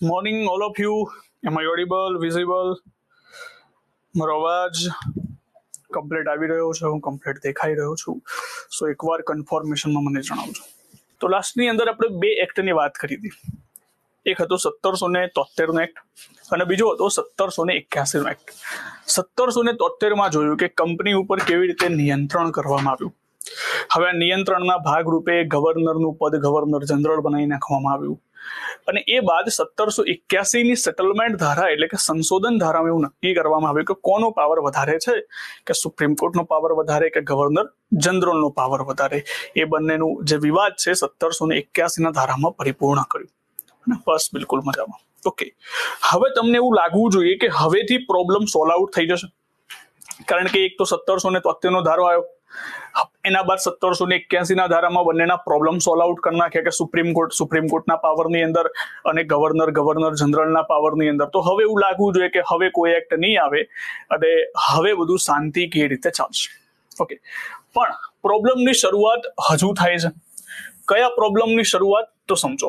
Morning, all of you. Am I audible, visible? મારો અવાજ complete આવી રહ્યો છે, હું કમ્પ્લીટ દેખાઈ રહ્યો છું. સો એકવાર કન્ફર્મેશનમાં મને જણાવજો. તો લાસ્ટની અંદર આપણે બે એક્ટની વાત કરી હતી. એક હતો 1773નો એક્ટ અને બીજો હતો 1781નો એક્ટ. 1773માં જોયું કે કંપની ઉપર કેવી રીતે નિયંત્રણ કરવામાં આવ્યું. હવે આ નિયંત્રણના ભાગરૂપે ગવર્નરનું પદ ગવર્નર જનરલ બનાવી નાખવામાં આવ્યું અને એ બાદ 1781ની સેટલમેન્ટ ધારા એટલે કે સંશોધન ધારામાં એવું નક્કી કરવામાં આવ્યું કે કોનો પાવર વધારે છે, કે સુપ્રીમ કોર્ટનો પાવર વધારે કે ગવર્નર જનરલનો પાવર વધારે. એ બંનેનું જે વિવાદ છે 1781ના ધારામાં પરિપૂર્ણ કર્યું. બસ બિલકુલ મજામાં. ઓકે, હવે તમને એવું લાગવું જોઈએ કે હવેથી પ્રોબ્લેમ સોલ્વ આઉટ થઈ જશે, કારણ કે એક તો 1773નો ધારો આવ્યો, એના બાદ 1781ના ધારામાં બંનેના પ્રોબ્લેમ સોલ્વ આઉટ કરી નાખ્યા કે સુપ્રીમ કોર્ટના પાવરની અંદર અને ગવર્નર જનરલના પાવરની અંદર. તો હવે એવું લાગવું જોઈએ કે હવે કોઈ એક્ટ નહીં આવે અને હવે બધું શાંતિ કેવી રીતે ચાલશે. ઓકે, પણ પ્રોબ્લેમની શરૂઆત હજુ થાય છે. કયા પ્રોબ્લેમની શરૂઆત તો સમજો.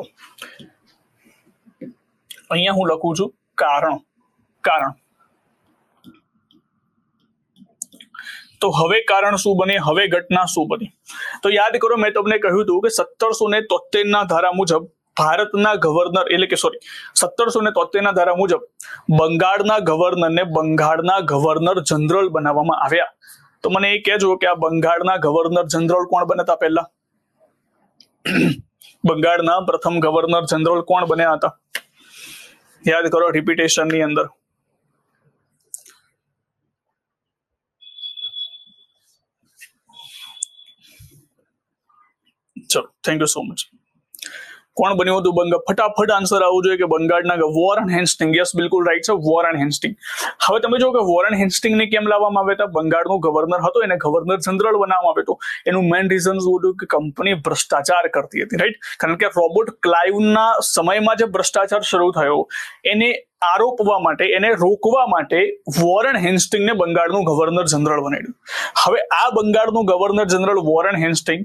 અહીંયા હું લખું છું કારણ. તો હવે કારણ શું બને, હવે ઘટના શું બની? તો યાદ કરો, મેં તમને કહ્યું હતું કે 1773ના ધારા મુજબ ભારતના ગવર્નર એટલે કે 1773ના ધારા મુજબ બંગાળના ગવર્નરને બંગાળના ગવર્નર જનરલ બનાવવામાં આવ્યા. તો મને એ કહેજો કે આ બંગાળના ગવર્નર જનરલ કોણ બન્યા હતા પહેલા? બંગાળના પ્રથમ ગવર્નર જનરલ કોણ બન્યા હતા? યાદ કરો રિપીટેશનની અંદર. ચલો, થેન્ક યુ સો મચ. કોણ બન્યું હતું બંગાળ? ફટાફટ આન્સર આવવું જોઈએ કે બંગાળના વોરન હેસ્ટિંગ. યસ, બિલકુલ રાઈટ છે, વોરન હેસ્ટિંગ. હવે તમે જો કે વોરન હેસ્ટિંગને કેમ લાવવામાં આવ્યા હતા? બંગાળનો ગવર્નર હતો, એને ગવર્નર જનરલ બનાવવામાં આવ્યો હતો. એનું મેઇન રીઝન શું હતું કે કંપની ભ્રષ્ટાચાર કરતી હતી, રાઈટ? કારણ કે રોબર્ટ ક્લાઇવના સમયમાં જે ભ્રષ્ટાચાર શરૂ થયો એને આરોપવા માટે, એને રોકવા માટે વોરન હેસ્ટિંગને બંગાળનું ગવર્નર જનરલ બનાવ્યું. હવે આ બંગાળનું governor general Warren Hasting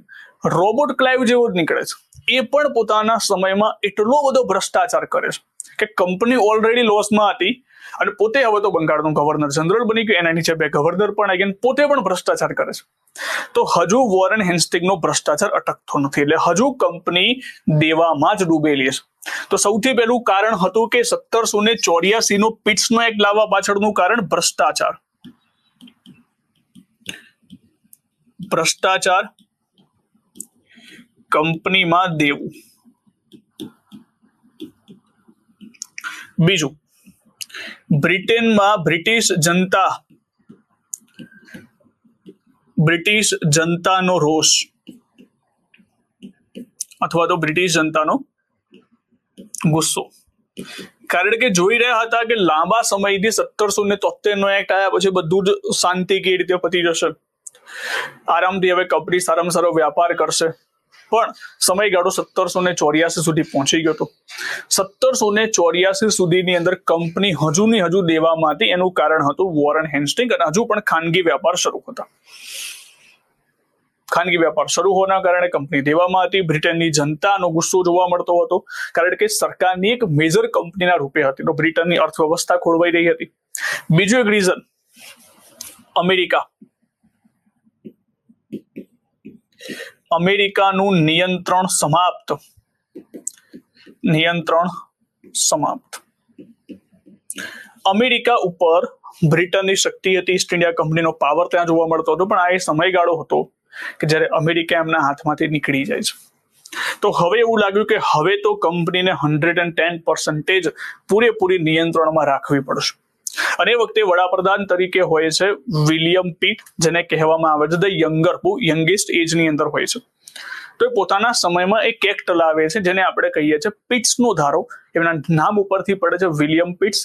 Robert Clive જેવો જ નીકળે છે. એ પણ પોતાના સમયમાં એટલો બધો ભ્રષ્ટાચાર કરે છે કે કંપની ઓલરેડી લોસમાં હતી અને પોતે હવે તો બંગાળનું ગવર્નર જનરલ બની ગયું. એના નીચે બે ગવર્નર પણ આવી ગયા, પોતે પણ ભ્રષ્ટાચાર કરે છે. તો હજુ વોરન હેસ્ટિંગનો ભ્રષ્ટાચાર અટકતો નથી, એટલે હજુ કંપની દેવામાં જ ડૂબેલી છે. તો સૌથી પહેલું કારણ હતું કે 1784નો પિટ્સનો એક્ટ લાવવા પાછળનું કારણ ભ્રષ્ટાચાર, કંપનીમાં દેવું. બીજું, બ્રિટનમાં બ્રિટિશ જનતાનો રોષ અથવા તો બ્રિટિશ જનતાનો ગુસ્સો. કારણ કે જોઈ રહ્યા હતા કે લાંબા સમયથી 1773નો એક્ટ આવ્યા પછી બધું જ શાંતિ કેવી રીતે પતી જશે, આરામથી હવે કંપની સારામાં સારો વ્યાપાર કરશે. પણ સમયગાળો 1784 સુધી પહોંચી ગયો હતો. 1784 સુધીની અંદર કંપની હજુ દેવામાં હતી. એનું કારણ હતું વોરન હેસ્ટિંગ અને હજુ પણ ખાનગી વ્યાપાર શરૂ હતા. ખાનગી વ્યાપાર શરૂ હોવાના કારણે કંપની દેવામાં હતી. બ્રિટનની જનતાનો ગુસ્સો જોવા મળતો હતો, કારણ કે સરકારની એક મેજર કંપનીના રૂપે હતી, તો બ્રિટનની અર્થવ્યવસ્થા ખોરવાઈ રહી હતી. બીજું એક રીઝન, અમેરિકાનું નિયંત્રણ સમાપ્ત. અમેરિકા ઉપર બ્રિટનની શક્તિ હતી, ઈસ્ટ ઇન્ડિયા કંપનીનો પાવર ત્યાં જોવા મળતો હતો. પણ આ એ સમયગાળો હતો કે જ્યારે અમેરિકા એમના હાથમાંથી નીકળી જાય છે. તો હવે એવું લાગ્યું કે હવે તો કંપનીને 110% પૂરેપૂરી નિયંત્રણમાં રાખવી પડશે. અને એ વખતે વડાપ્રધાન તરીકે હોય છે વિલિયમ પિટ, જેને કહેવામાં આવે છે ધ યંગર, બહુ યંગેસ્ટ એજની અંદર હોય છે. તો એ પોતાના સમયમાં એક એક્ટ લાવે છે જેને આપણે કહીએ છીએ પિટ્સનો ધારો. એમના નામ ઉપરથી પડે છે વિલિયમ પિટ્સ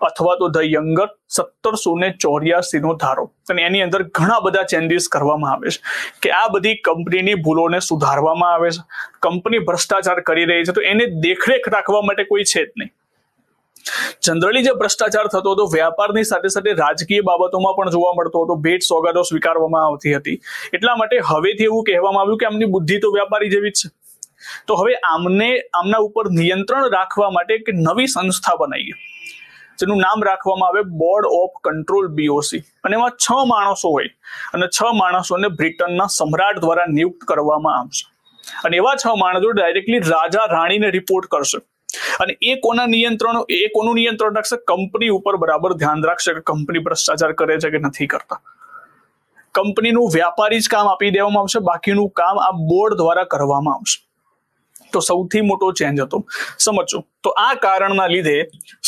અથવા તો ધ યંગર. 1784નો ધારો. અને એની અંદર ઘણા બધા ચેન્જીસ કરવામાં આવે છે કે આ બધી કંપનીની ભૂલોને સુધારવામાં આવે છે. કંપની ભ્રષ્ટાચાર કરી રહી છે તો એને દેખરેખ રાખવા માટે કોઈ છે જ નહીં. જનરલી જે ભ્રષ્ટાચાર થતો હતો વ્યાપારની સાથે સાથે રાજકીય બાબતોમાં પણ જોવા મળતો હતો. ભેટ સોગાદો સ્વીકારવામાં આવતી હતી. એટલા માટે હવેથી એવું કહેવામાં આવ્યું કે આમની બુદ્ધિ તો વ્યાપારી જેવી જ છે. તો હવે આમના ઉપર નિયંત્રણ રાખવા માટે એક નવી સંસ્થા બનાવી જેનું નામ રાખવામાં આવે બોર્ડ ઓફ કંટ્રોલ BOC, અને એમાં 6 માણસો હોય અને 6 માણસોને બ્રિટનના સમ્રાટ દ્વારા નિયુક્ત કરવામાં આવશે, અને એવા 6 માણસો ડાયરેક્ટલી રાજા રાણીને રિપોર્ટ કરશે, અને એ કોનું નિયંત્રણ રાખશે? કંપની ઉપર બરાબર ધ્યાન રાખશે કે કંપની ભ્રષ્ટાચાર કરે છે કે નથી કરતા. કંપનીનું વ્યાપારી જ કામ આપી દેવામાં આવશે, બાકીનું કામ આ બોર્ડ દ્વારા કરવામાં આવશે. તો સૌથી મોટો ચેન્જ હતો, સમજો. તો આ કારણના લીધે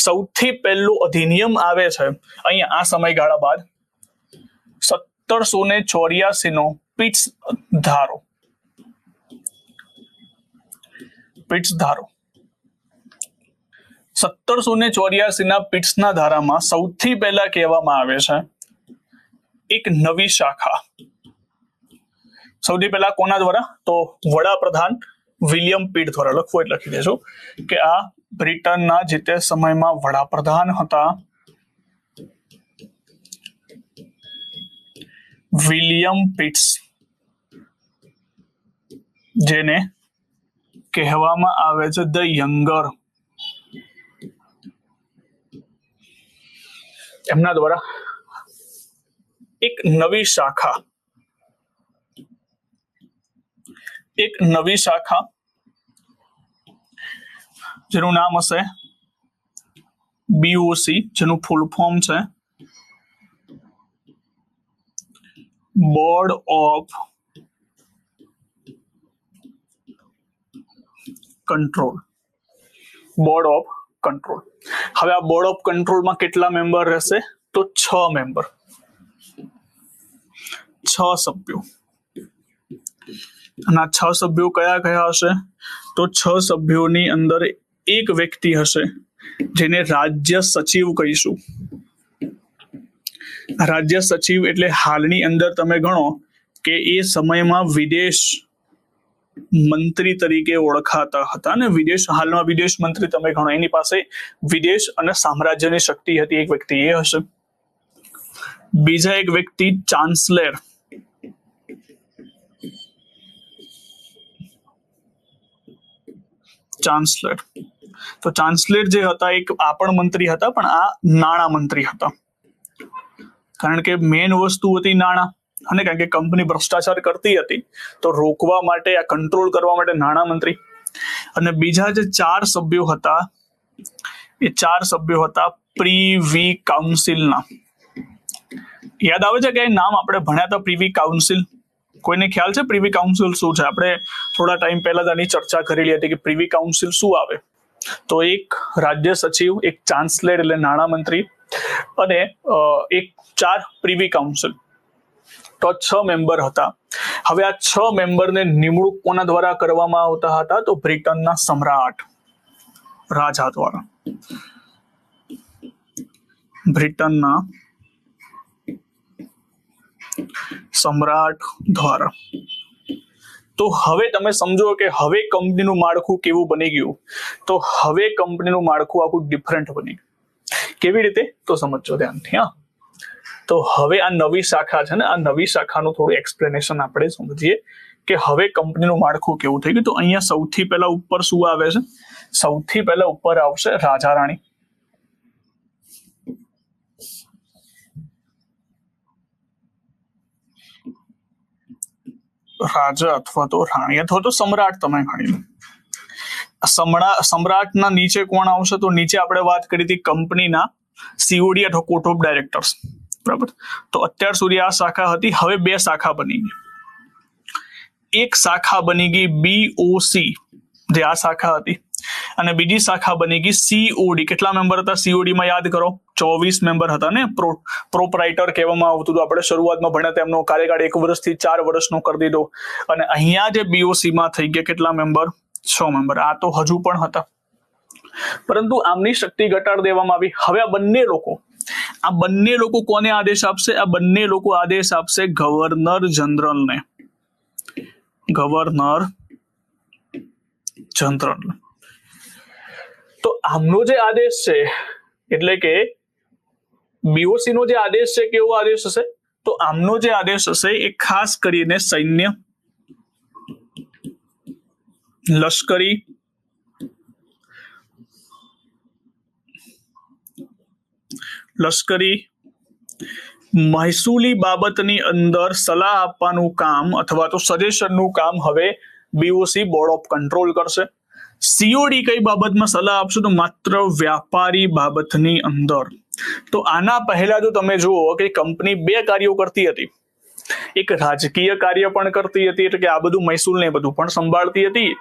સૌથી પહેલું અધિનિયમ આવે છે અહીંયા આ સમયગાળા બાદ 1784 નો પિટ્સ ધારો. 1784 ના પિટ્સના ધારામાં સૌથી પહેલા કહેવામાં આવે છે એક નવી શાખા. સૌથી પહેલા કોના દ્વારા? તો વડાપ્રધાન વિલિયમ પિટ દ્વારા. લખવું એટલે લખી દેજો કે આ બ્રિટનના જે તે સમયમાં વડાપ્રધાન હતા વિલિયમ પિટ્સ, જેને કહેવામાં આવે છે ધ યંગર, એમના દ્વારા એક નવી શાખા જેનું નામ હશે BOC, જેનું ફૂલ ફોર્મ છે બોર્ડ ઓફ કંટ્રોલ. હવે આ બોર્ડ ઓફ કંટ્રોલમાં કેટલા મેમ્બર રહેશે? તો 6 મેમ્બર, 6 સભ્યો. અને આ 6 સભ્યો કયા કયા હશે? તો 6 સભ્યોની અંદર એક વ્યક્તિ હશે જેને રાજ્ય સચિવ કહીશું. રાજ્ય સચિવ એટલે હાલની અંદર તમે ગણો કે એ સમયમાં વિદેશ મંત્રી તરીકે ઓળખાતા હતા, અને હાલમાં વિદેશ મંત્રી તમે ગણો, એની પાસે વિદેશ અને સામ્રાજ્યની શક્તિ હતી. એક વ્યક્તિ એ હશે. બીજા એક વ્યક્તિ ચાન્સલર. તો ચાન્સલર જે હતા એક આ પણ મંત્રી હતા, પણ આ નાણાં મંત્રી હતા, કારણ કે મેઇન વસ્તુ હતી નાણાં, અને કારણ કે કંપની ભ્રષ્ટાચાર કરતી હતી તો રોકવા માટે, આ કંટ્રોલ કરવા માટે નાણાં મંત્રી. અને બીજા જે 4 સભ્યો હતા એ 4 સભ્યો હતા પ્રીવી કાઉન્સિલના. યાદ આવે છે કે નામ આપણે ભણ્યા હતા પ્રીવી કાઉન્સિલ? કોઈને ખ્યાલ છે પ્રીવી કાઉન્સિલ શું છે? આપણે થોડા ટાઈમ પહેલા આની ચર્ચા કરેલી હતી કે પ્રીવી કાઉન્સિલ શું આવે. તો એક રાજ્ય સચિવ, એક ચાન્સલર એટલે નાણાં મંત્રી, અને એક 4 પ્રીવી કાઉન્સિલ. તો 6 મેમ્બર હતા. હવે આ 6 મેમ્બરને નિમણૂક કોના દ્વારા કરવામાં આવતા હતા? તો બ્રિટનના સમ્રાટ, રાજા દ્વારા. બ્રિટનના સમ્રાટ દ્વારા. તો હવે તમે સમજો કે હવે કંપનીનું માળખું કેવું બની ગયું? તો હવે કંપનીનું માળખું આખું ડિફરન્ટ બની ગયું. કેવી રીતે? તો સમજો ધ્યાનથી. હા, તો હવે આ નવી શાખા છે ને, આ નવી શાખાનું થોડું એક્સપ્લેનેશન આપણે સમજીએ કે હવે કંપનીનું માળખું કેવું થઈ ગયું. તો અહીંયા સૌથી પહેલા ઉપર શું આવે છે? સૌથી પહેલા ઉપર આવશે રાજા રાણી. રાજા અથવા તો રાણી અથવા તો સમ્રાટ તમે ગણી લો. સમ્રાટના નીચે કોણ આવશે? તો નીચે આપણે વાત કરી હતી કંપનીના COD અથવા કોર્ટ ઓફ ડાયરેક્ટર્સ, બરાબર. તો અત્યાર સુધી આ શાખા હતી, હવે 2 શાખા બની ગઈ. એક શાખા બની ગઈ BOC, જે આ શાખા હતી, અને બીજી શાખા બની ગઈ COD. કેટલા મેમ્બર હતા COD માં? યાદ કરો, 24 મેમ્બર હતા ને. પ્રોપરાઇટર કહેવામાં આવતું હતું. આપણે શરૂઆતમાં ભણ્યા તેમનો કાર્યકાળ 1 વર્ષથી 4 વર્ષનો કરી દીધો. અને અહીંયા જે BOC માં થઈ ગયા કેટલા મેમ્બર? 6 મેમ્બર. આ તો હજુ પણ હતા, પરંતુ આમની શક્તિ ઘટાડી દેવામાં આવી. હવે આ બંને લોકો કોને આદેશ આપશે? આ બંને લોકો આદેશ આપશે ગવર્નર જનરલને. તો આમનો જે આદેશ છે, એટલે કે BOC નો જે આદેશ છે, કેવો આદેશ હશે? તો આમનો જે આદેશ હશે એ ખાસ કરીને સૈન્ય લશ્કરી મહેસૂલી બાબતની અંદર સલાહ આપવાનું કામ અથવા તો સજેશનનું કામ હવે બીઓસી બોર્ડ ઓફ કંટ્રોલ કરશે. સીઓડી કઈ બાબતમાં સલાહ આપશે? તો માત્ર વ્યાપારી બાબતની અંદર. તો આના પહેલા જો તમે જુઓ કે કંપની બે કાર્યો કરતી હતી. એક રાજકીય કાર્ય પણ કરતી હતી, એટલે કે આ બધું મહેસૂલ ને બધું પણ સંભાળતી હતી,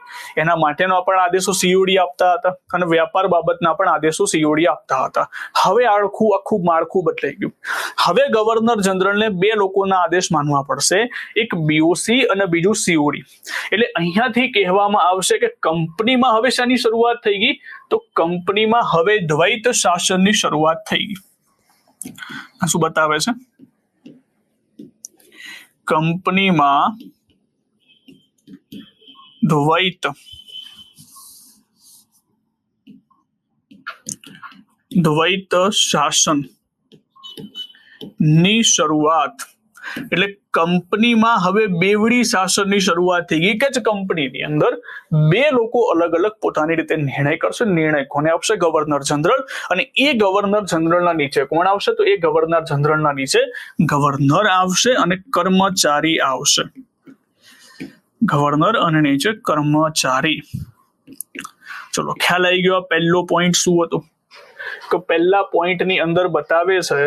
એના માટેના પણ આદેશો સીઓડી આપતા હતા અને વ્યાપાર બાબતના પણ આદેશો સીઓડી આપતા હતા. હવે આખું માળખું બદલાઈ ગયું. હવે ગવર્નર જનરલને બે લોકોના આદેશ માનવા પડશે, એક બીઓસી અને બીજું સીઓડી. એટલે અહીંયાથી કહેવામાં આવશે કે કંપનીમાં હવે શાની શરૂઆત થઈ ગઈ? તો કંપનીમાં હવે દ્વૈત શાસનની શરૂઆત થઈ ગઈ. આ શું બતાવે છે? કંપનીમાં દ્વૈત શાસન ની શરૂઆત. એટલે કંપનીમાં હવે બેવડી શાસનની શરૂઆત થઈ ગઈ કે જ કંપનીની અંદર બે લોકો અલગ અલગ પોતાની રીતે નિર્ણય કરશે. નિર્ણય કોને આપશે? Governor general. અને એ ગવર્નર જનરલના નીચે કોણ આવશે? તો એ ગવર્નર જનરલના નીચે ગવર્નર આવશે અને કર્મચારી આવશે. ગવર્નર અને નીચે કર્મચારી. ચલો, ખ્યાલ આવી ગયો. પહેલો પોઈન્ટ શું હતો? તો પહેલા પોઈન્ટની અંદર બતાવે છે,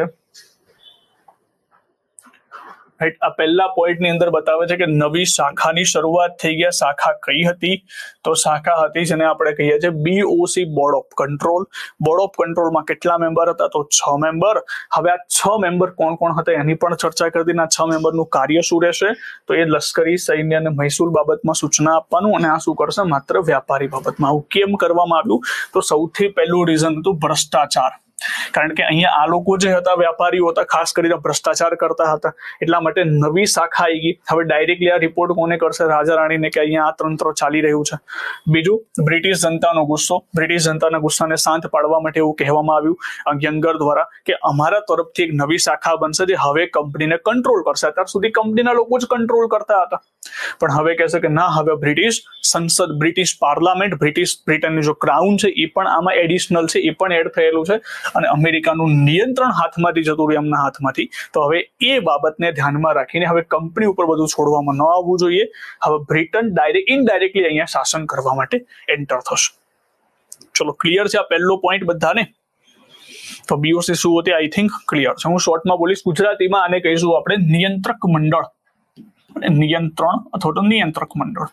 આ પહેલા પોઈન્ટની અંદર બતાવે છે કે નવી શાખાની શરૂઆત થઈ ગયા. શાખા કઈ હતી? તો શાખા હતી જેને આપણે કહીએ છીએ BOC board of control. Board of કંટ્રોલમાં કેટલા મેમ્બર હતા? તો 6 મેમ્બર. હવે આ 6 મેમ્બર કોણ કોણ હતા એની પણ ચર્ચા કરી દીધી. 6 મેમ્બરનું કાર્ય શું રહેશે? તો એ લશ્કરી, સૈન્ય અને મહેસૂલ બાબતમાં સૂચના આપવાનું, અને આ શું કરશે? માત્ર વ્યાપારી બાબતમાં. આવું કેમ કરવામાં આવ્યું? તો સૌથી પહેલું રીઝન હતું ભ્રષ્ટાચાર. કારણ કે અહીંયા આ લોકો જે હતા વેપારીઓ હતા, ખાસ કરીને ભ્રષ્ટાચાર કરતા હતા, એટલા માટે નવી શાખા આવી ગઈ. હવે ડાયરેક્ટલી આ રિપોર્ટ કોને કરશે? રાજા રાણીને, કે અહીંયા આ તંત્ર ચાલી રહ્યું છે. બીજું, બ્રિટિશ જનતાનો ગુસ્સો. બ્રિટિશ જનતાના ગુસ્સાને શાંત પાડવા માટે એવું કહેવામાં આવ્યું યંગર દ્વારા કે અમારા તરફથી એક નવી શાખા બનશે જે હવે કંપનીને કંટ્રોલ કરશે. અત્યાર સુધી કંપનીના લોકો જ કંટ્રોલ કરતા હતા, પણ હવે કહેશે કે ના, હવે બ્રિટિશ સંસદ, બ્રિટિશ પાર્લામેન્ટ, બ્રિટનની જો ક્રાઉન છે એ પણ આમાં એડિશનલ છે, એ પણ એડ થયેલું છે, અને અમેરિકાનું નિયંત્રણ હાથમાંથી જતું રહ્યું એમના હાથમાંથી. તો હવે એ બાબતને ધ્યાનમાં રાખીને હવે કંપની ઉપર બધું છોડવામાં ન આવવું જોઈએ. હવે બ્રિટન ઇનડાયરેક્ટલી અહીંયા શાસન કરવા માટે એન્ટર થશે. ચલો, ક્લિયર છે આ પહેલો પોઈન્ટ બધાને? તો બીઓસી શું હતી આઈ થિંક ક્લિયર છે. હું શોર્ટમાં બોલીશ. ગુજરાતીમાં આને કહીશું આપણે નિયંત્રક મંડળ, નિયંત્રણ અથવા તો નિયંત્રક મંડળ.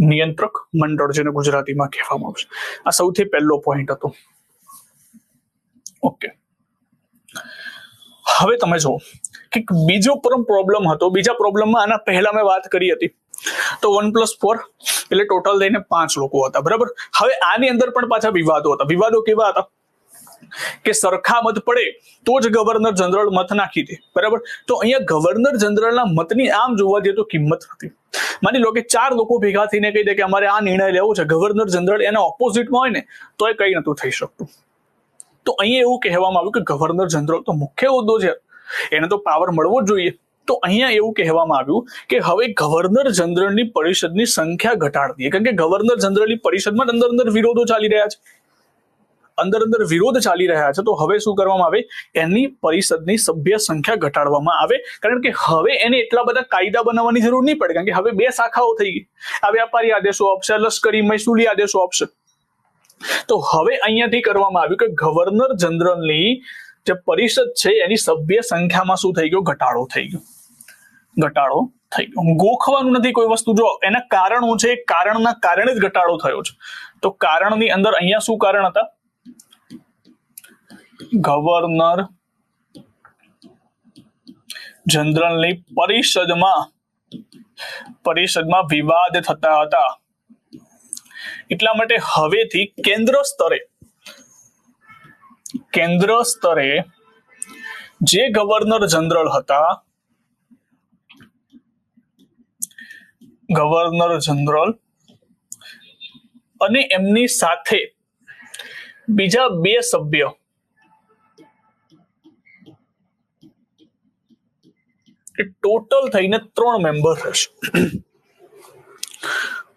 નિયંત્રક મંડળ જેને ગુજરાતીમાં કહેવામાં આવશે. આ સૌથી પહેલો પોઈન્ટ હતો. ઓકે, હવે તમે જુઓ કે બીજો પ્રોબ્લેમ હતો. બીજા પ્રોબ્લેમમાં આના પહેલા મેં વાત કરી હતી તો 1+4 એટલે ટોટલ લઈને 5 લોકો હતા, બરાબર. હવે આની અંદર પણ પાછા વિવાદો હતા. વિવાદો કેવા હતા? કે સરખા મત પડે તો જ ગવર્નર જનરલ મત નાખી દે, બરાબર. તો અહીંયા ગવર્નર જનરલના મતની આમ જોવા જઈએ તો કિંમત નથી. માની લો કે 4 લોકો ભેગા થઈને કહી દે કે અમારે આ નિર્ણય લેવો છે, ગવર્નર જનરલ એના ઓપોઝિટમાં હોય ને તો એ કઈ નતું થઈ શકતું. તો અહીંયા એવું કહેવામાં આવ્યું કે ગવર્નર જનરલ તો મુખ્ય હોદ્દો છે, એને તો પાવર મળવો જ જોઈએ. તો અહીંયા એવું કહેવામાં આવ્યું કે હવે ગવર્નર જનરલની પરિષદની સંખ્યા ઘટાડી દઈએ, કારણ કે ગવર્નર જનરલની પરિષદમાં અંદર વિરોધો ચાલી રહ્યા છે. અંદર વિરોધ ચાલી રહ્યા છે. તો હવે શું કરવામાં આવે? એની પરિષદની સભ્ય સંખ્યા ઘટાડવામાં આવે, કારણ કે હવે એને એટલા બધા કાયદા બનાવવાની જરૂર નહીં પડે, કારણ કે હવે 2 શાખાઓ થઈ ગઈ. આ વ્યાપારી આદેશો આપશે, લશ્કરી મહેસૂલી આદેશો આપશે. તો હવે અહીંયાથી કરવામાં આવ્યું કે ગવર્નર જનરલની જે પરિષદ છે એની સભ્ય સંખ્યામાં શું થઈ ગયો? ઘટાડો થઈ ગયો. ઘટાડો થઈ ગયો. ગોખવાનું નથી કોઈ વસ્તુ. જો એના કારણો છે, કારણના કારણે જ ઘટાડો થયો છે. તો કારણની અંદર અહીંયા શું કારણ હતા? ગવર્નર જનરલની પરિષદમાં વિવાદ થતા હતા. એટલા માટે હવેથી કેન્દ્ર સ્તરે જે ગવર્નર જનરલ હતા, ગવર્નર જનરલ અને એમની સાથે બીજા 2 સભ્ય એ ટોટલ થઈને 3 મેમ્બર રહેશે.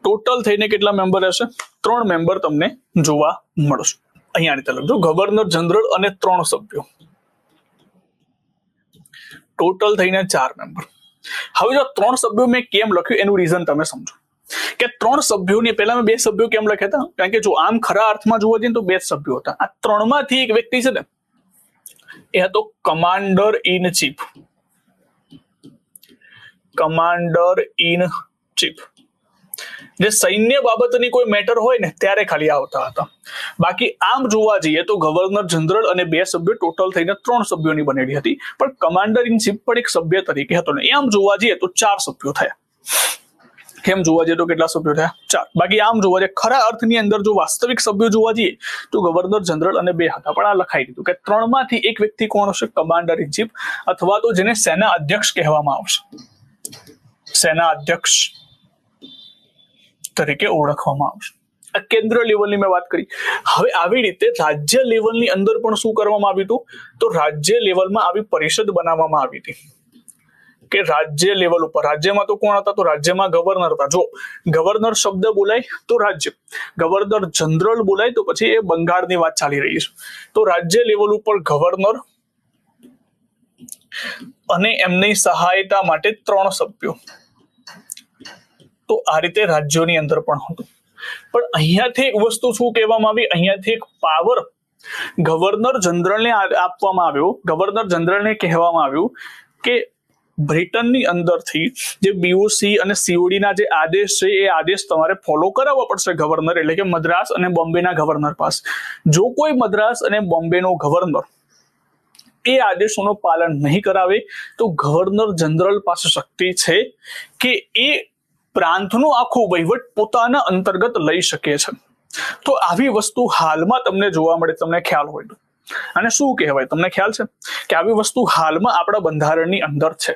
ટોટલ થઈને કેટલા મેમ્બર રહેશે? 3 મેમ્બર તમને જોવા મળશે. અહીંયા રીતે લખજો, ગવર્નર જનરલ અને 3 સભ્યો, ટોટલ થઈને 4 મેમ્બર. હવે જો 3 સભ્યો મેં કેમ લખ્યું એનું રીઝન તમે સમજો કે 3 સભ્યોની પહેલા મેં 2 સભ્યો કેમ લખ્યા હતા? કારણ કે જો આમ ખરા અર્થમાં જોવા જઈએ તો 2 સભ્યો હતા. આ 3 માંથી એક વ્યક્તિ છે ને એ હતો commander in chief. Commander in chief જે સૈન્ય બાબતની કોઈ મેટર હોય ને ત્યારે ખાલી આવતા હતા. બાકી આમ જોવા જઈએ તો ગવર્નર જનરલ અને 2 સભ્યો ટોટલ થઈને 3 સભ્યોની બનેલી હતી. પણ કમાન્ડર ઇન ચીફ પણ એક સભ્ય તરીકે હતો ને આમ જોવા જઈએ તો 4 સભ્યો થયા. કેમ જોવા જઈએ તો કેટલા સભ્યો થયા? 4. બાકી આમ જોવા જઈએ ખરા અર્થની અંદર જો વાસ્તવિક સભ્યો જોવા જઈએ તો ગવર્નર જનરલ અને 2 હતા. પણ આ લખાઈ દીધું કે 3 માંથી એક વ્યક્તિ કોણ હશે? કમાન્ડર ઇન ચીફ, અથવા તો જેને સેના અધ્યક્ષ કહેવામાં આવશે, સેના અધ્યક્ષ તરીકે ઓળખવામાં આવશે. આ કેન્દ્ર લેવલની મેં વાત કરી. હવે આવી રીતે રાજ્ય લેવલની અંદર પણ શું કરવામાં આવ્યું હતું? તો રાજ્ય લેવલમાં આવી પરિષદ બનાવવામાં આવી હતી કે રાજ્ય લેવલ ઉપર, રાજ્યમાં તો કોણ હતા? તો રાજ્યમાં ગવર્નર હતા. જો ગવર્નર શબ્દ બોલાય તો રાજ્ય, ગવર્નર જનરલ બોલાય તો પછી એ બંગાળની વાત ચાલી રહી છે. તો રાજ્ય લેવલ ઉપર ગવર્નર અને એમની સહાયતા માટે 3 સભ્યો. તો આ રીતે રાજ્યોની અંદર પણ હતું. પણ અહીંયાથી એક વસ્તુ શું કહેવામાં આવી? અહીંયાથી એક પાવર ગવર્નર જનરલને આપવામાં આવ્યો. ગવર્નર જનરલને કહેવામાં આવ્યું કે બ્રિટનની અંદરથી જે બીઓસી અને સીઓડી ના જે આદેશ છે એ આદેશ તમારે ફોલો કરાવવા પડશે ગવર્નર, એટલે કે મદ્રાસ અને બોમ્બેના ગવર્નર પાસે. જો કોઈ મદ્રાસ અને બોમ્બેનો ગવર્નર એ આદેશોનું પાલન નહીં કરાવે તો ગવર્નર જનરલ પાસે શક્તિ છે કે એ પ્રાંતનો આખો વહીવટ પોતાના અંતર્ગત લઈ શકે છે. તો આવી વસ્તુ હાલમાં તમને જોવા મળે, તમને ખ્યાલ હોય તો. અને શું કહેવાય? તમને ખ્યાલ છે કે આવી વસ્તુ હાલમાં આપણા બંધારણની અંદર છે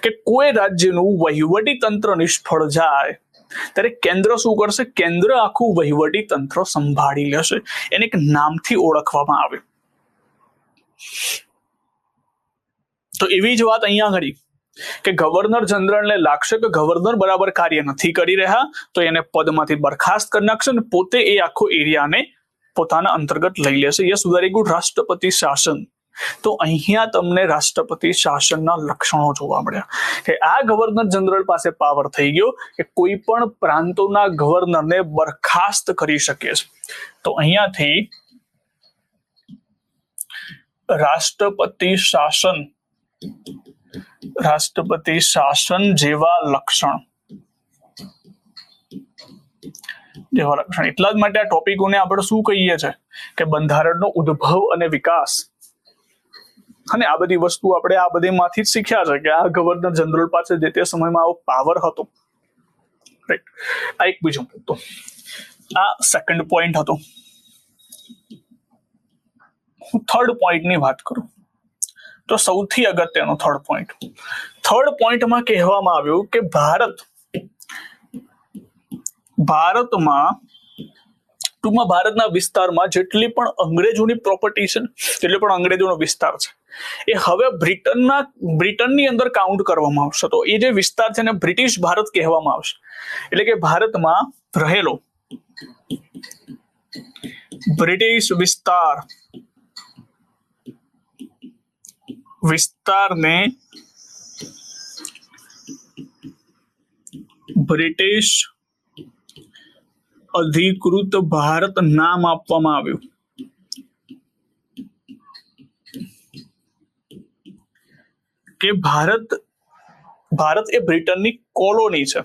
કે કોઈ રાજ્યનું વહીવટી તંત્ર નિષ્ફળ જાય ત્યારે કેન્દ્ર શું કરશે? કેન્દ્ર આખું વહીવટી તંત્ર સંભાળી લેશે. એને એક નામથી ઓળખવામાં આવે. તો એવી જ વાત અહીંયા ઘડી કે ગવર્નર જનરલને લાગશે કે ગવર્નર બરાબર કાર્ય નથી કરી રહ્યા તો એને પદમાંથી બરખાસ્ત કરી નાખશે અને પોતે એ આખો એરિયાને પોતાના અંતર્ગત લઈ લેશે. Yes, very good. રાષ્ટ્રપતિ શાસન. તો અહીંયા તમને રાષ્ટ્રપતિ શાસનના લક્ષણો જોવા મળ્યા કે આ ગવર્નર જનરલ પાસે પાવર થઈ ગયો કે કોઈ પણ પ્રાંતોના ગવર્નરને બરખાસ્ત કરી શકે છે. તો અહીંયાથી રાષ્ટ્રપતિ શાસન જેવા લક્ષણ. એટલા જ માટે આ ટોપિકોને આપણે શું કહીએ છીએ કે બંધારણનો ઉદ્ભવ અને વિકાસ. અને આ બધી વસ્તુ આપણે આ બધીમાંથી જ શીખ્યા છે કે આ ગવર્નર જનરલ પાસે જે તે સમયમાં આવો પાવર હતો. રાઈટ. આ એક બીજો મુદ્દો. આ સેકન્ડ પોઈન્ટ હતો. હું થર્ડ પોઈન્ટની વાત કરું તો સૌથી અગત્યનો થર્ડ પોઈન્ટમાં કહેવામાં આવ્યું કે ભારતમાં ટૂંકમાં ભારતના વિસ્તારમાં જેટલી પણ અંગ્રેજોની પ્રોપર્ટી છે, જેટલી પણ અંગ્રેજોનો વિસ્તાર છે, એ હવે બ્રિટનની અંદર કાઉન્ટ કરવામાં આવશે. તો એ જે વિસ્તાર છે એને બ્રિટિશ ભારત કહેવામાં આવશે. એટલે કે ભારતમાં રહેલો બ્રિટિશ વિસ્તારને બ્રિટિશ અધિકૃત ભારત નામ આપવામાં આવ્યું. કે ભારત એ બ્રિટનની કોલોની છે.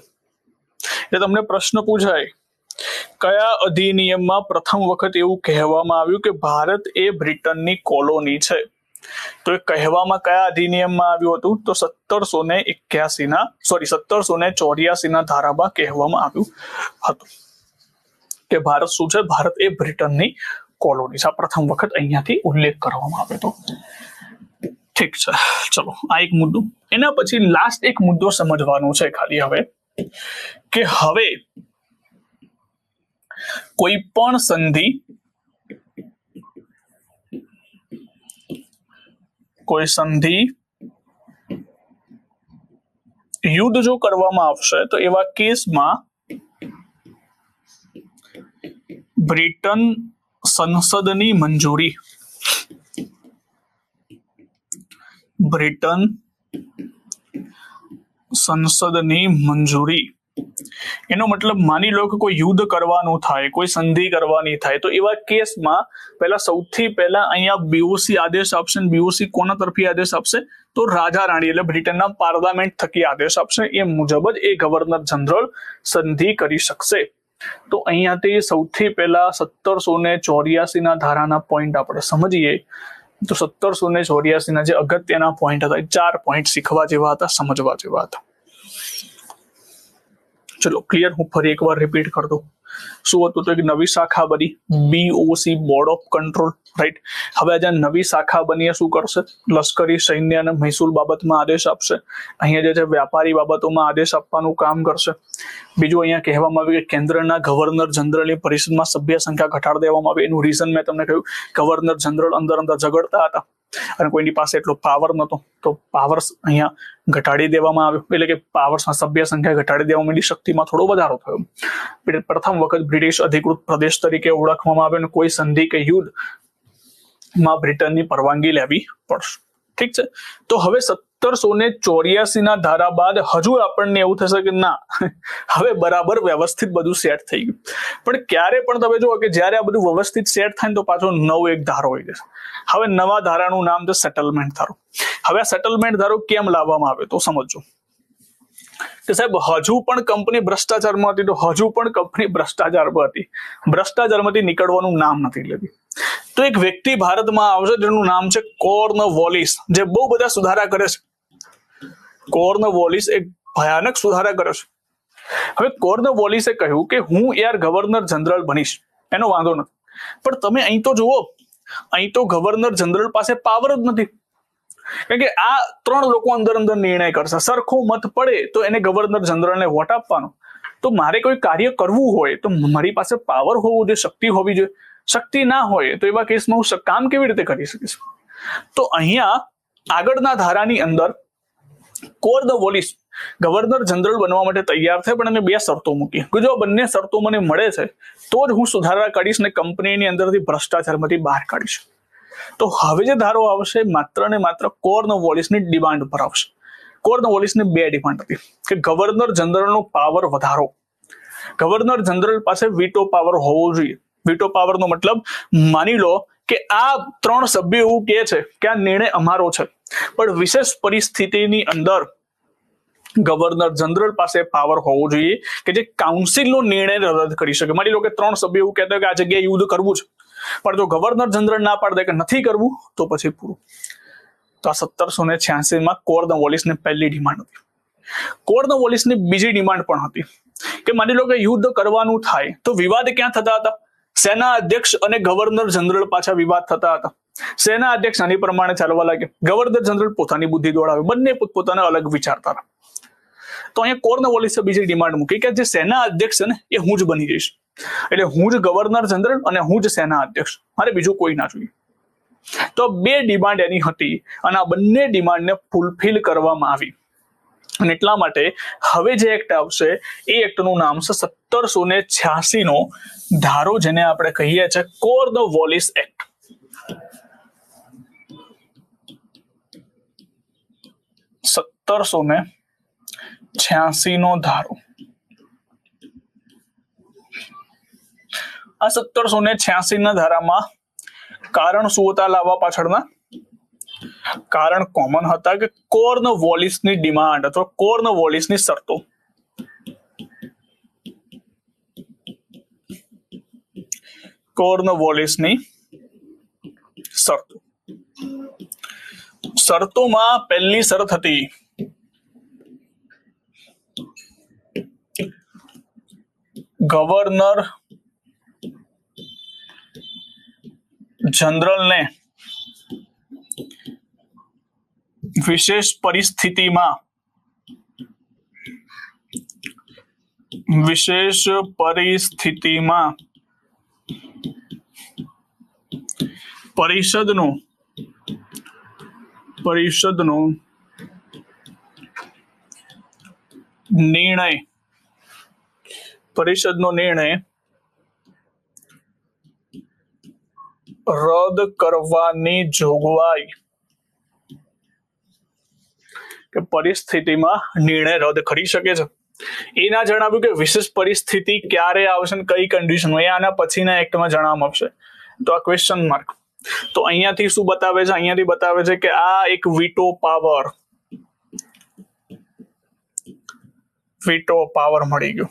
એટલે તમને પ્રશ્ન પૂછાય કયા અધિનિયમમાં પ્રથમ વખત એવું કહેવામાં આવ્યું કે ભારત એ બ્રિટનની કોલોની છે? તો એ કહેવામાં કયા અધિનિયમમાં આવ્યું હતું? તો 1784 ધારામાં કહેવામાં આવ્યું હતું કે ભારત શું છે? ભારત એ બ્રિટનની કોલોની છે. આ પ્રથમ વખત અહીંયાથી ઉલ્લેખ કરવામાં આવ્યો હતો. ઠીક છે, ચલો આ એક મુદ્દો. એના પછી લાસ્ટ એક મુદ્દો સમજવાનો છે ખાલી હવે કે હવે કોઈ પણ સંધિ યુદ્ધ જો કરવામાં આવશે તો એવા કેસમાં બ્રિટન સંસદની મંજૂરી, બ્રિટન સંસદની મંજૂરી, એનો મતલબ માની લો કે કોઈ યુદ્ધ કરવાનું થાય, કોઈ સંધિ કરવાની થાય, તો એવા કેસમાં પહેલા સૌથી પહેલા અહીંયા બીઓસી આદેશ આપશે. બીઓસી કોના તરફી આદેશ આપશે? તો રાજા રાણી એટલે બ્રિટનના પાર્લામેન્ટ થકી આદેશ આપશે. એ મુજબ જ એ ગવર્નર જનરલ સંધિ કરી શકશે. તો અહીંયાથી સૌથી પહેલા 1784 ના ધારાના પોઈન્ટ આપણે સમજીએ. તો 1784 ના જે અગત્યના પોઈન્ટ હતા, 4 પોઈન્ટ શીખવા જેવા હતા, સમજવા જેવા હતા. ચલો ક્લિયર, હું ફરી એકવાર રિપીટ કરી દઉં. શું હતું? તો એક નવી શાખા બની, BOC, board of control, right. હવે આજે નવી શાખા બની શું કરશે? લશ્કરી, સૈન્ય અને મહેસૂલ બાબતમાં આદેશ આપશે. અહીંયા જે છે વ્યાપારી બાબતોમાં આદેશ આપવાનું કામ કરશે. બીજું અહીંયા કહેવામાં આવ્યું કે કેન્દ્રના ગવર્નર જનરલની પરિષદમાં સભ્ય સંખ્યા ઘટાડી દેવામાં આવી. એનું રીઝન મેં તમને કહ્યું, ગવર્નર જનરલ અંદર ઝઘડતા હતા અને કોઈની પાસે એટલો પાવર નતો, તો પાવર અહીંયા ઘટાડી દેવામાં આવ્યો. એટલે કે પાવર્સમાં સભ્ય સંખ્યા ઘટાડી દેવામાં આવી, શક્તિમાં થોડો વધારો થયો. પ્રથમ વખત બ્રિટિશ અધિકૃત પ્રદેશ તરીકે ઓળખવામાં આવ્યો અને કોઈ સંધિ કે યુદ્ધમાં બ્રિટનની પરવાનગી લેવી પડશે. ઠીક છે. તો હવે 1784 ના ધારા બાદ હજુ આપણને એવું થશે કે ના, હવે બરાબર વ્યવસ્થિત બધું સેટ થઈ ગયું. પણ ક્યારે પણ તમે જુઓ કે જ્યારે આ બધું વ્યવસ્થિત સેટ થાય ને તો પાછો નવો એક ધારો હોય છે. હવે નવા ધારાનું નામ છે સેટલમેન્ટ ધારો. હવે આ સેટલમેન્ટ ધારો કેમ લાવવામાં આવે તો સમજો કે સાહેબ હજુ પણ કંપની ભ્રષ્ટાચારમાં હતી, તો હજુ પણ કંપની ભ્રષ્ટાચારમાં હતી, ભ્રષ્ટાચારમાંથી નીકળવાનું નામ નથી લેતી. તો એક વ્યક્તિ ભારતમાં આવશે જેનું નામ છે કોર્નવોલિસ, જે બહુ બધા સુધારા કરે છે. કોર્નવોલિસ એક ભયાનક સુધારા કરે છે. હવે કોર્નવોલિસે કહ્યું કે હું યાર ગવર્નર જનરલ બનીશ, એનો વાંધો નથી, પણ તમે અહીં તો જુઓ, અહીં તો ગવર્નર જનરલ પાસે પાવર જ નથી. કારણ કે આ 3 લોકો અંદર નિર્ણય કરશે. સરખો મત પડે તો એને ગવર્નર જનરલને વોટ આપવાનો. તો મારે કોઈ કાર્ય કરવું હોય તો મારી પાસે પાવર હોવું જોઈએ, શક્તિ હોવી જોઈએ. શક્તિ ના હોય તો એવા કેસમાં હું કામ કેવી રીતે કરી શકીશ? તો અહીંયા આગળના ધારાની અંદર કોર્નવોલિસ ગવર્નર જનરલ બનવા માટે તૈયાર થાય, પણ એને 2 શરતો મૂકી કે જો બંને શરતો મને મળે છે તો જ હું સુધારા કાઢીશ ને કંપનીની અંદરથી ભ્રષ્ટાચારમાંથી બહાર કાઢીશ. તો હવે જે ધારો આવશે માત્ર ને માત્ર કોર્નવોલિસની ડિમાન્ડ પર આવશે. કોર્નવોલિસની 2 ડિમાન્ડ હતી કે ગવર્નર જનરલનો પાવર વધારો, ગવર્નર જનરલ પાસે વીટો પાવર હોવો જોઈએ. વીટો પાવરનો મતલબ માની લો કે આ 3 સભ્યો એવું કહે છે કે આ નિર્ણય અમારો છે, પણ વિશેષ પરિસ્થિતિની અંદર ગવર્નર જનરલ પાસે પાવર હોવો જોઈએ કે જે કાઉન્સિલનો નિર્ણય રદ કરી શકે. માની લો કે 3 સભ્યો એવું કહેતા કે આ જગ્યાએ યુદ્ધ કરવું છે, પણ જો ગવર્નર જનરલ ના પાડી દે કે નથી કરવું તો પછી પૂરું. તો આ 1786 કોર્નવોલિસની પહેલી ડિમાન્ડ હતી. કોર્નવોલિસની બીજી ડિમાન્ડ પણ હતી કે માની લો કે યુદ્ધ કરવાનું થાય તો વિવાદ ક્યાં થતા હતા? સેના અધ્યક્ષ અને ગવર્નર જનરલ પાછા વિવાદ થતા હતા. સેના અધ્યક્ષ આની પ્રમાણે ચાલવા લાગે, ગવર્નર જનરલ પોતાની બુદ્ધિ દોડાવે, બંને પોતપોતાના અલગ વિચારતા. તો અહીંયા કોર્નવોલિસે બીજી ડિમાન્ડ મૂકી કે જે સેના અધ્યક્ષ છે ને એ હું જ બની જઈશ. એટલે હું જ ગવર્નર જનરલ અને હું જ સેના અધ્યક્ષ, મારે બીજું કોઈ ના જોઈએ. તો 2 ડિમાન્ડ એની હતી અને આ બંને ડિમાન્ડને ફૂલફિલ કરવામાં આવી. અને એટલા માટે હવે જે એક્ટ આવશે એ એક્ટનું નામ છે 1786 નો ધારો, જેને આપણે કહીએ છીએ કોર્નવોલિસ એક્ટ. 1786 નો ધારો. આ 1786 ના ધારામાં કારણ શું હતા લાવવા પાછળના? કારણ કોમન હતા કે કોર્નવોલિસની ડિમાન્ડ અથવા કોર્નવોલિસની શરતો. કોર્નવોલિસની શરતો. શરતોમાં પહેલી શરત હતી ગવર્નર જનરલને વિશેષ પરિસ્થિતિમાં પરિષદનો નિર્ણય પરિષદનો નિર્ણય રદ કરવાની જોગવાઈ કે પરિસ્થિતિમાં નિર્ણય રદ કરી શકે છે. એ ના જણાવ્યું કે વિશેષ પરિસ્થિતિ ક્યારે આવશે ને કઈ કન્ડિશન એ આના પછીના એક્ટમાં જણાવવામાં આવશે. તો આ ક્વેશ્ચન માર્ક. તો અહીંયાથી શું બતાવે છે? અહીંયાથી બતાવે છે કે આ એક વીટો પાવર મળી ગયો.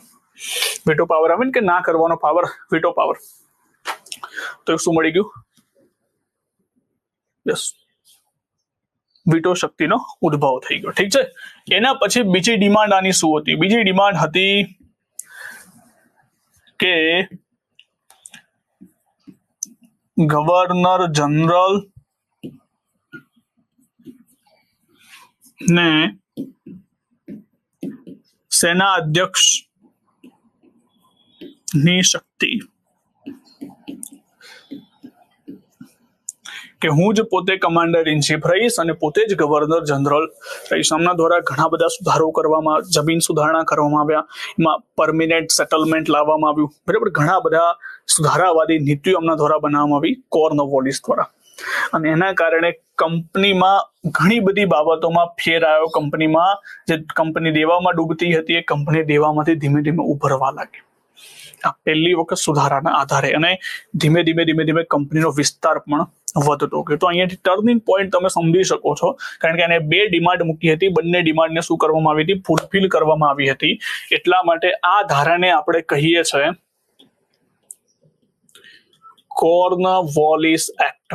વીટો પાવર આવે ને કે ના કરવાનો પાવર, વીટો પાવર. તો શું મળી ગયું? યસ, વીટો શક્તિનો ઉદ્ભવ થઈ ગયો. ઠીક છે. એના પછી બીજી ડિમાન્ડ આની શું હતી? બીજી ડિમાન્ડ હતી કે ગવર્નર જનરલ ને સેના અધ્યક્ષ ની શક્તિ કે હું જ પોતે કમાન્ડર ઇન ચીફ રહીશ અને પોતે જ ગવર્નર જનરલ રહીશ. આમના દ્વારા ઘણા બધા સુધારો કરવામાં, જમીન સુધારણા કરવામાં આવ્યા, એમાં પરમિનન્ટ સેટલમેન્ટ લાવવામાં આવ્યું. બરાબર, ઘણા બધા સુધારાવાદી નીતિઓ આમના દ્વારા બનાવવામાં આવી કોર્નવોલિસ દ્વારા. અને એના કારણે કંપનીમાં ઘણી બધી બાબતોમાં ફેર આવ્યો. કંપનીમાં જે કંપની દેવામાં ડૂબતી હતી એ કંપની દેવામાંથી ધીમે ધીમે ઉભરવા લાગી. આ પહેલી વખત સુધારાના આધારે, અને ધીમે ધીમે કંપનીનો વિસ્તાર પણ વધતો ગયો. તો અહીંયાથી ટર્નિંગ પોઈન્ટ તમે સમજી શકો છો, કારણ કે એને બે ડિમાન્ડ મૂકી હતી. બંને ડિમાન્ડને શું કરવામાં આવી હતી? ફૂલફિલ કરવામાં આવી હતી. એટલા માટે આ ધારાને આપણે કહીએ છીએ કોર્નવોલિસ એક્ટ.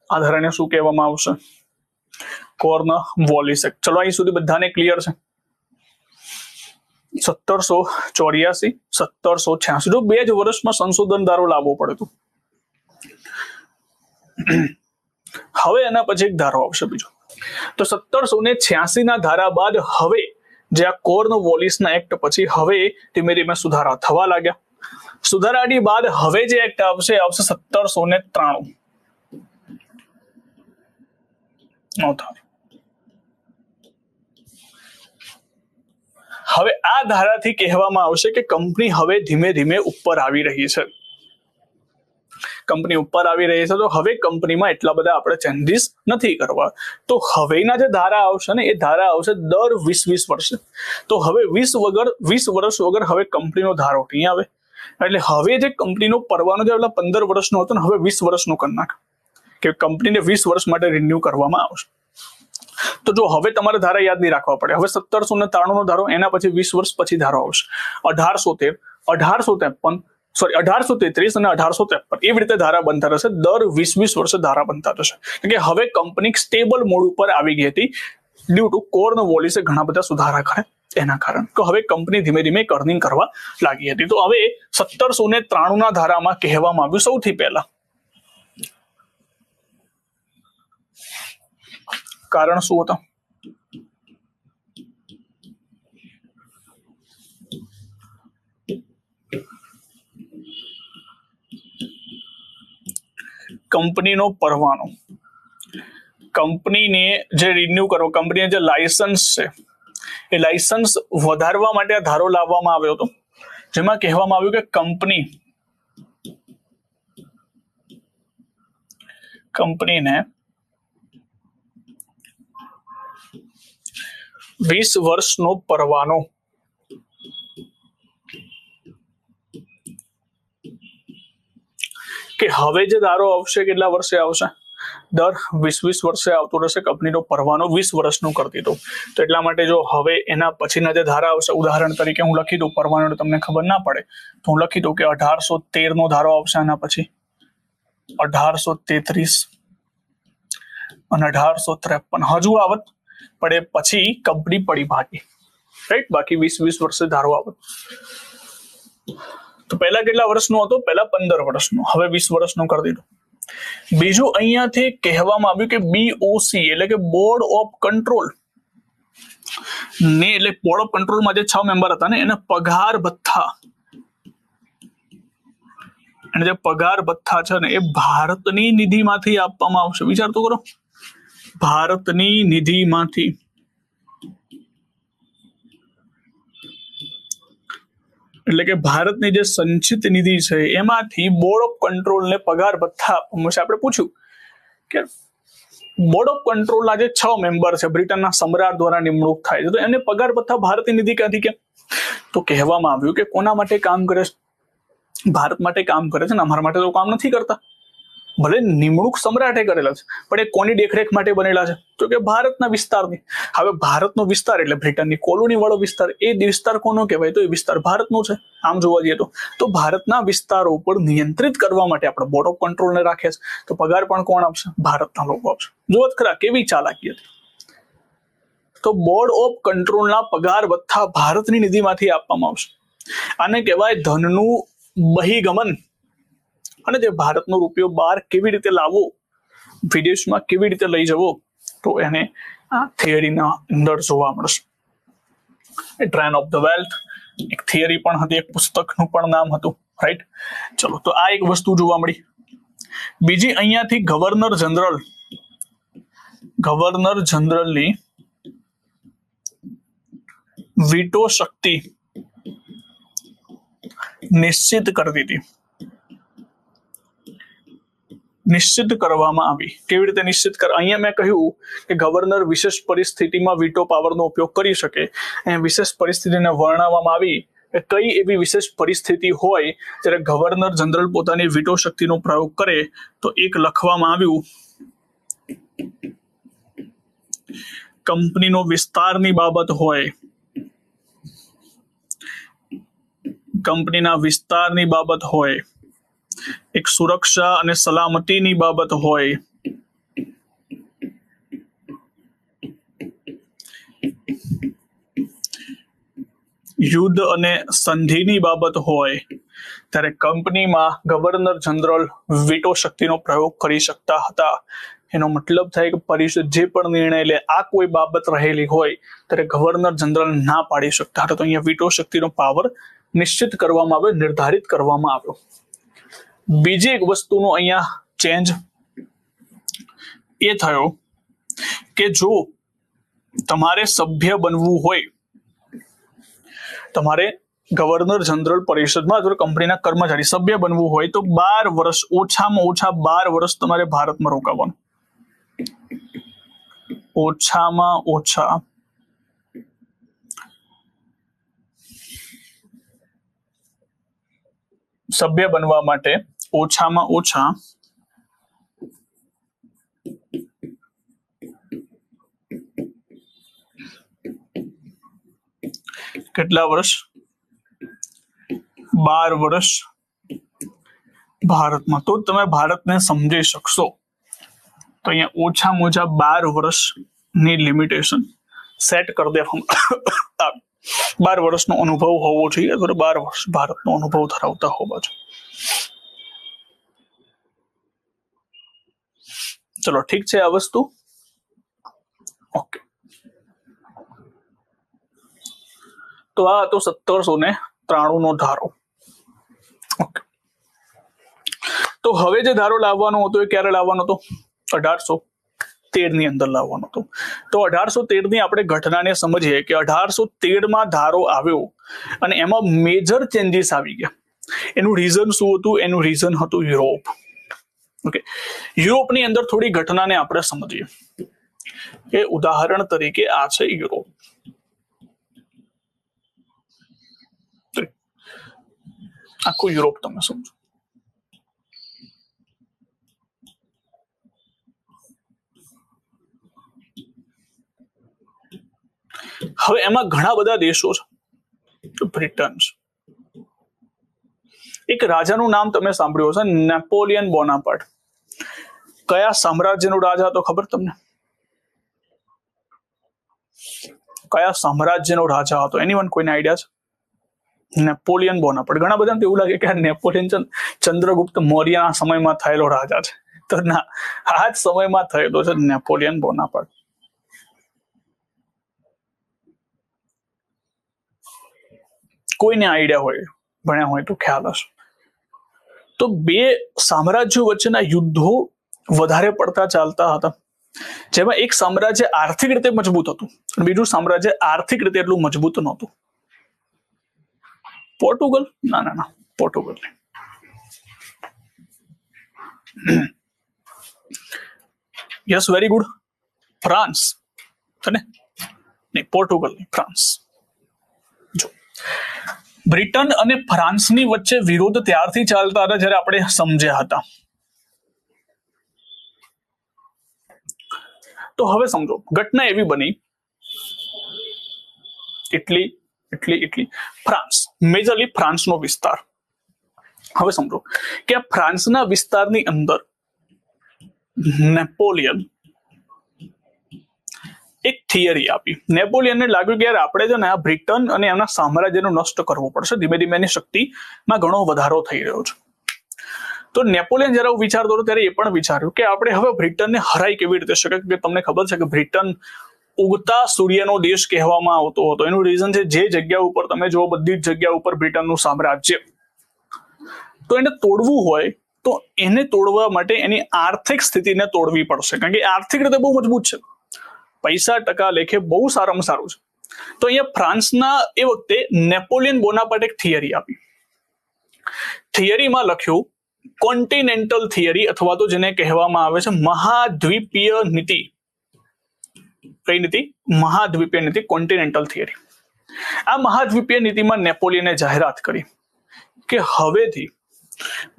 આ ધારાને શું કહેવામાં આવશે? Cornwallis act. ચલો અહીં સુધી બધાને ક્લિયર છે? 1784, 1786, જો 2 જ વર્ષમાં સંશોધન ધારો લાવવો પડે તો. હવે એના પછી એક ધારો આવશે બીજો. તો 1786 ના ધારા બાદ હવે જે આ કોર્નવોલિસના એક્ટ પછી હવે ધીમે ધીમે સુધારા થવા લાગ્યા. સુધારાની બાદ હવે જે એક્ટ આવશે 1793. હવે આ ધારાથી કહેવામાં આવશે કે કંપની હવે ધીમે ધીમે ઉપર આવી રહી છે. કંપની ઉપર આવી રહી છે, તો હવે કંપનીમાં એટલા બધા આપણે ચેન્જીસ નથી કરવા. તો હવેના જે ધારા આવશે ને, એ ધારા આવશે દર 20 વર્ષે. તો હવે 20 વર્ષ વગર હવે કંપનીનો ધારો નહીં આવે. એટલે હવે જે કંપનીનો પરવાનો જે 15 વર્ષનો હતો ને, હવે 20 વર્ષનો કરી નાખ, કે કંપનીને 20 વર્ષ માટે રિન્યુ કરવામાં આવશે. તો જો હવે તમારે ધારા યાદ નહીં રાખવા પડે. હવે 1793 નો ધારો, એના પછી 20 વર્ષ પછી ધારો આવશે 1813, 1853, સોરી 1833 અને 1853. એવી રીતે ધારા બનતા રહેશે. દર 20 વર્ષે ધારા બનતા રહેશે. કારણ કે હવે કંપની સ્ટેબલ મોડ ઉપર આવી ગઈ હતી ડ્યુ ટુ કોર્નવોલિસે ઘણા બધા સુધારા કર્યા એના કારણે. તો હવે કંપની ધીમે ધીમે અર્નિંગ કરવા લાગી હતી. તો હવે 1793 ના ધારામાં કહેવામાં આવ્યું સૌથી પહેલા કારણ શું હતા? કંપનીનો પરવાનો, કંપનીને જે રિન્યુ કરવો, કંપનીને જે લાયસન્સ છે એ લાયસન્સ વધારવા માટે આ ધારો લાવવામાં આવ્યો હતો, જેમાં કહેવામાં આવ્યું કે કંપનીને 20 વર્ષનો પરવાનો કે હવે જે ધારો આવશે કેટલા વર્ષે આવશે? દર 20 વર્ષે આવતો રહેશે. કંપનીનો પરવાનો 20 વર્ષનો કરી દીધો. તો એટલા માટે જો હવે એના પછીના જે ધારા આવશે, ઉદાહરણ તરીકે હું લખી દઉં, પરવાનો તમને ખબર ના પડે તો હું લખી દઉં કે 1813 નો ધારો આવશે. આના પછી 1833 અને 1853 હજુ આવત, પણ એ પછી કંપની પડી ભાગી, રાઈટ? બાકી 20 વર્ષે ધારો આવત. તો પહેલા કેટલા વર્ષનો હતો? પહેલા 15 વર્ષનો, હવે 20 વર્ષનો કરી દીધો. બીજું અહીંયાથી કહેવામાં આવ્યું કે BOC એટલે કે બોર્ડ ઓફ કંટ્રોલ ને, એટલે બોર્ડ ઓફ કંટ્રોલમાં જે 6 મેમ્બર હતા ને, એને પગાર ભથ્થા અને જે પગાર ભથ્થા છે ને એ ભારતની નિધિમાંથી આપવામાં આવશે. વિચાર તો કરો, ભારતની નિધિમાંથી. એટલે કે ભારતની જે સંચિત નિધિ છે એમાંથી બોર્ડ ઓફ કંટ્રોલને પગાર ભથ્થા આપવામાં આવશે. આપણે પૂછ્યું કે બોર્ડ ઓફ કંટ્રોલના જે 6 મેમ્બર છે બ્રિટનના સમ્રાટ દ્વારા નિમણૂક થાય છે, તો એમને પગાર ભથ્થા ભારતની નિધિ ક્યાંથી કેમ? તો કહેવામાં આવ્યું કે કોના માટે કામ કરે છે? ભારત માટે કામ કરે છે ને, અમારા માટે તો કામ નથી કરતા. ભલે નિમણૂક સમ્રાટે કરેલા છે, પણ એ કોની દેખરેખ માટે બનેલા છે? તો કે ભારતના વિસ્તારની. હવે ભારતનો વિસ્તાર એટલે બ્રિટનની કોલોની વાળો વિસ્તાર, એ વિસ્તાર કોનો કહેવાય? તો એ વિસ્તાર ભારતનો છે. આમ જોવા જઈએ તો ભારતના વિસ્તારો ઉપર નિયંત્રિત કરવા માટે આપણે બોર્ડ ઓફ કંટ્રોલને રાખીએ છીએ. તો પગાર પણ કોણ આપશે? ભારતના લોકો આપશે. જુઓ ખરા કેવી ચાલાકી હતી. તો બોર્ડ ઓફ કંટ્રોલના પગાર ભથ્થા ભારતની નિધિમાંથી આપવામાં આવશે. આને કહેવાય ધનનું બહિગમન. અને જે ભારતનો રૂપિયો બહાર કેવી રીતે લાવવો, વિદેશમાં કેવી રીતે લઈ જવો, તો એને આ થિયરીના અંદર જોવા મળશે. ટ્રેન ઓફ ધ વેલ્થ એક થિયરી પણ હતી, એક પુસ્તકનું પણ નામ હતું, રાઈટ. ચલો, તો આ એક વસ્તુ જોવા મળી. બીજી અહીંયાથી ગવર્નર જનરલની વીટો શક્તિ નિશ્ચિત કરતી હતી. નિશ્ચિત કરવામાં આવી. કેવી રીતે નિશ્ચિત અહીંયા મેં કહ્યું કે ગવર્નર વિશેષ પરિસ્થિતિમાં વીટો પાવરનો ઉપયોગ કરી શકે. અને વિશેષ પરિસ્થિતિને વર્ણવવામાં આવી કે કઈ એવી વિશેષ પરિસ્થિતિ હોય જ્યારે ગવર્નર જનરલ પોતાની વીટો શક્તિનો પ્રયોગ કરે. તો એક લખવામાં આવ્યું, કંપનીનો વિસ્તારની બાબત હોય, કંપનીના વિસ્તારની બાબત હોય, એક સુરક્ષા અને સલામતીની બાબત હોય, યુદ્ધ અને સંધિની બાબત હોય, ત્યારે કંપનીમાં ગવર્નર જનરલ વીટો શક્તિનો પ્રયોગ કરી શકતા હતા. એનો મતલબ થાય કે પરિષદ જે પણ નિર્ણય લે, આ કોઈ બાબત રહેલી હોય ત્યારે ગવર્નર જનરલ ના પાડી શકતા હતા. તો અહીંયા વીટો શક્તિનો પાવર નિશ્ચિત કરવામાં આવ્યો, નિર્ધારિત કરવામાં આવ્યો. બીજી એક વસ્તુનો અહીંયા ચેન્જ એ થયો કે જો તમારે સભ્ય બનવું હોય, તમારે ગવર્નર જનરલ પરિષદમાં અથવા કંપનીના કર્મચારી સભ્ય બનવું હોય તો 12 વર્ષ, ઓછામાં ઓછા 12 વર્ષ તમારે ભારતમાં રોકાવાનું. ઓછામાં ઓછા સભ્ય બનવા માટે ઓછામાં ઓછા કેટલા વર્ષ? 12 વર્ષ ભારતમાં. તો તમે ભારતને સમજી શકશો. તો અહીંયા ઓછામાં ઓછા 12 વર્ષની લિમિટેશન સેટ કરી દેવામાં 12 વર્ષનો અનુભવ હોવો જોઈએ અથવા 12 વર્ષ ભારતનો અનુભવ ધરાવતા હોવા જોઈએ. ચલો ઠીક છે આ વસ્તુ. ઓકે, તો આ હતો 1793 નો ધારો. ઓકે, તો હવે જે ધારો લાવવાનો હતો એ ક્યારે લાવવાનો હતો? 1813 ની અંદર લાવવાનો હતો. તો 1813 ની આપણે ઘટનાને સમજીએ કે 1813 માં ધારો આવ્યો અને એમાં મેજર ચેન્જીસ આવી ગયા. એનું રીઝન શું હતું? એનું રીઝન હતું યુરોપ. ઓકે, યુરોપની અંદર થોડી ઘટનાને આપણે સમજીએ કે ઉદાહરણ તરીકે આ છે યુરોપ. આખું યુરોપ તમે સમજો. હવે એમાં ઘણા બધા દેશો છે. બ્રિટન છે. એક રાજાનું નામ તમે સાંભળ્યું હશે, નેપોલિયન બોનાપાર્ટ. કયા સામ્રાજ્યનો રાજા હતો ખબર તમને? કયા સામ્રાજ્યનો રાજા હતો? એનીવન કોઈને આઈડિયા છે? Napoleon Bonaparte. ઘણા બધાને એવું લાગે કે આ નેપોલિયન ચંદ્રગુપ્ત મૌર્યના સમયમાં થયેલો રાજા છે. તો ના, આ જ સમયમાં થયેલો છે નેપોલિયન બોનાપાર્ટ. કોઈને આઈડિયા હોય, ભણ્યા હોય તો ખ્યાલ હશે. તો બે સામ્રાજ્યો વચ્ચેના યુદ્ધો વધારે પડતા ચાલતા હતા, જેમાં એક સામ્રાજ્ય આર્થિક રીતે મજબૂત હતું અને બીજું સામ્રાજ્ય આર્થિક રીતે એટલું મજબૂત નહોતું. પોર્ટુગલ? ના ના ના, પોર્ટુગલ નહીં. Yes, very good. ફ્રાન્સ ને? નહીં, પોર્ટુગલ નહીં, ફ્રાન્સ. જો બ્રિટન અને ફ્રાન્સની વચ્ચે વિરોધ ત્યારથી ચાલતા હતા જ્યારે આપણે સમજ્યા હતા. તો હવે સમજો, ઘટના એવી બની, ઇટલી, ફ્રાન્સ, મેજરલી ફ્રાન્સનો વિસ્તાર. હવે સમજો કે આ ફ્રાન્સના વિસ્તારની અંદર નેપોલિયન એક થિયરી આપી. નેપોલિયનને લાગ્યું કે યાર આપણે છે ને આ બ્રિટન અને એના સામ્રાજ્યનો નષ્ટ કરવો પડશે, ધીમે ધીમે એની શક્તિમાં ઘણો વધારો થઈ રહ્યો છે. તો નેપોલિયન જયારે વિચારતો હતો ત્યારે એ પણ વિચાર્યું કે આપણે હવે બ્રિટનને હરાઈ કેવી રીતે શકે, કે તમને ખબર છે કે બ્રિટન ઉગતા સૂર્યનો દેશ કહેવામાં આવતો હતો. એનું રીઝન છે જે જગ્યા ઉપર તમે જો બધી જ જગ્યા ઉપર બ્રિટનનું સામ્રાજ્ય, તો એને તોડવું હોય તો એને તોડવા માટે એની આર્થિક સ્થિતિને તોડવી પડશે, કારણ કે આર્થિક રીતે બહુ મજબૂત છે, પૈસા ટકા લેખે બહુ સારામાં સારું છે. તો અહીંયા ફ્રાન્સના એ વખતે નેપોલિયન બોનાપાર્ટે એક થિયરી આપી. થિયરીમાં લખ્યું કોન્ટિનેન્ટલ થિયરી, અથવા તો જેને કહેવામાં આવે છે મહાદ્વીપીય નીતિ. કઈ નીતિ? મહાદ્વીપીય નીતિ, કોન્ટિનેન્ટલ થિયરી. આ મહાદ્વીપીય નીતિમાં નેપોલિયને જાહેરાત કરી કે હવેથી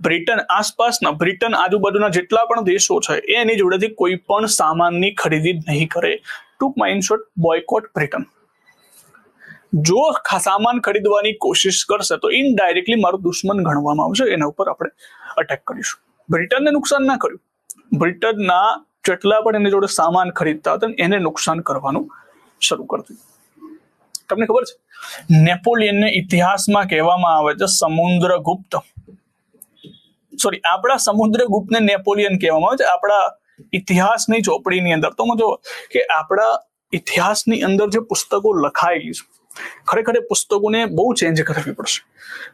બ્રિટન આસપાસના, બ્રિટન આજુબાજુના જેટલા પણ દેશો છે એ એની જોડેથી કોઈ પણ સામાનની ખરીદી નહીં કરે. ટૂંકમાં ઇન શોર્ટ, બોયકોટ બ્રિટન. જો સામાન ખરીદવાની કોશિશ કરશે તો ઇનડાયરેક્ટલી મારું દુશ્મન ગણવામાં આવશે, એના ઉપર આપણે અટેક કરીશું. બ્રિટનને નુકસાન ના કર્યું, બ્રિટનના જેટલા પણ એની જોડે સામાન ખરીદતા હતા એને નુકસાન કરવાનું શરૂ કરી દીધું. તમને ખબર છે નેપોલિયનને ઇતિહાસમાં કહેવામાં આવે છે સમુદ્રગુપ્ત. સોરી, આપણા સમુદ્રગુપ્તને નેપોલિયન કહેવામાં આવે છે આપણા ઇતિહાસની ચોપડીની અંદર. તો જો કે આપણા ઇતિહાસની અંદર જે પુસ્તકો લખાયેલી છે, ખરેખર એ પુસ્તકોને બહુ ચેન્જ કરવી પડશે.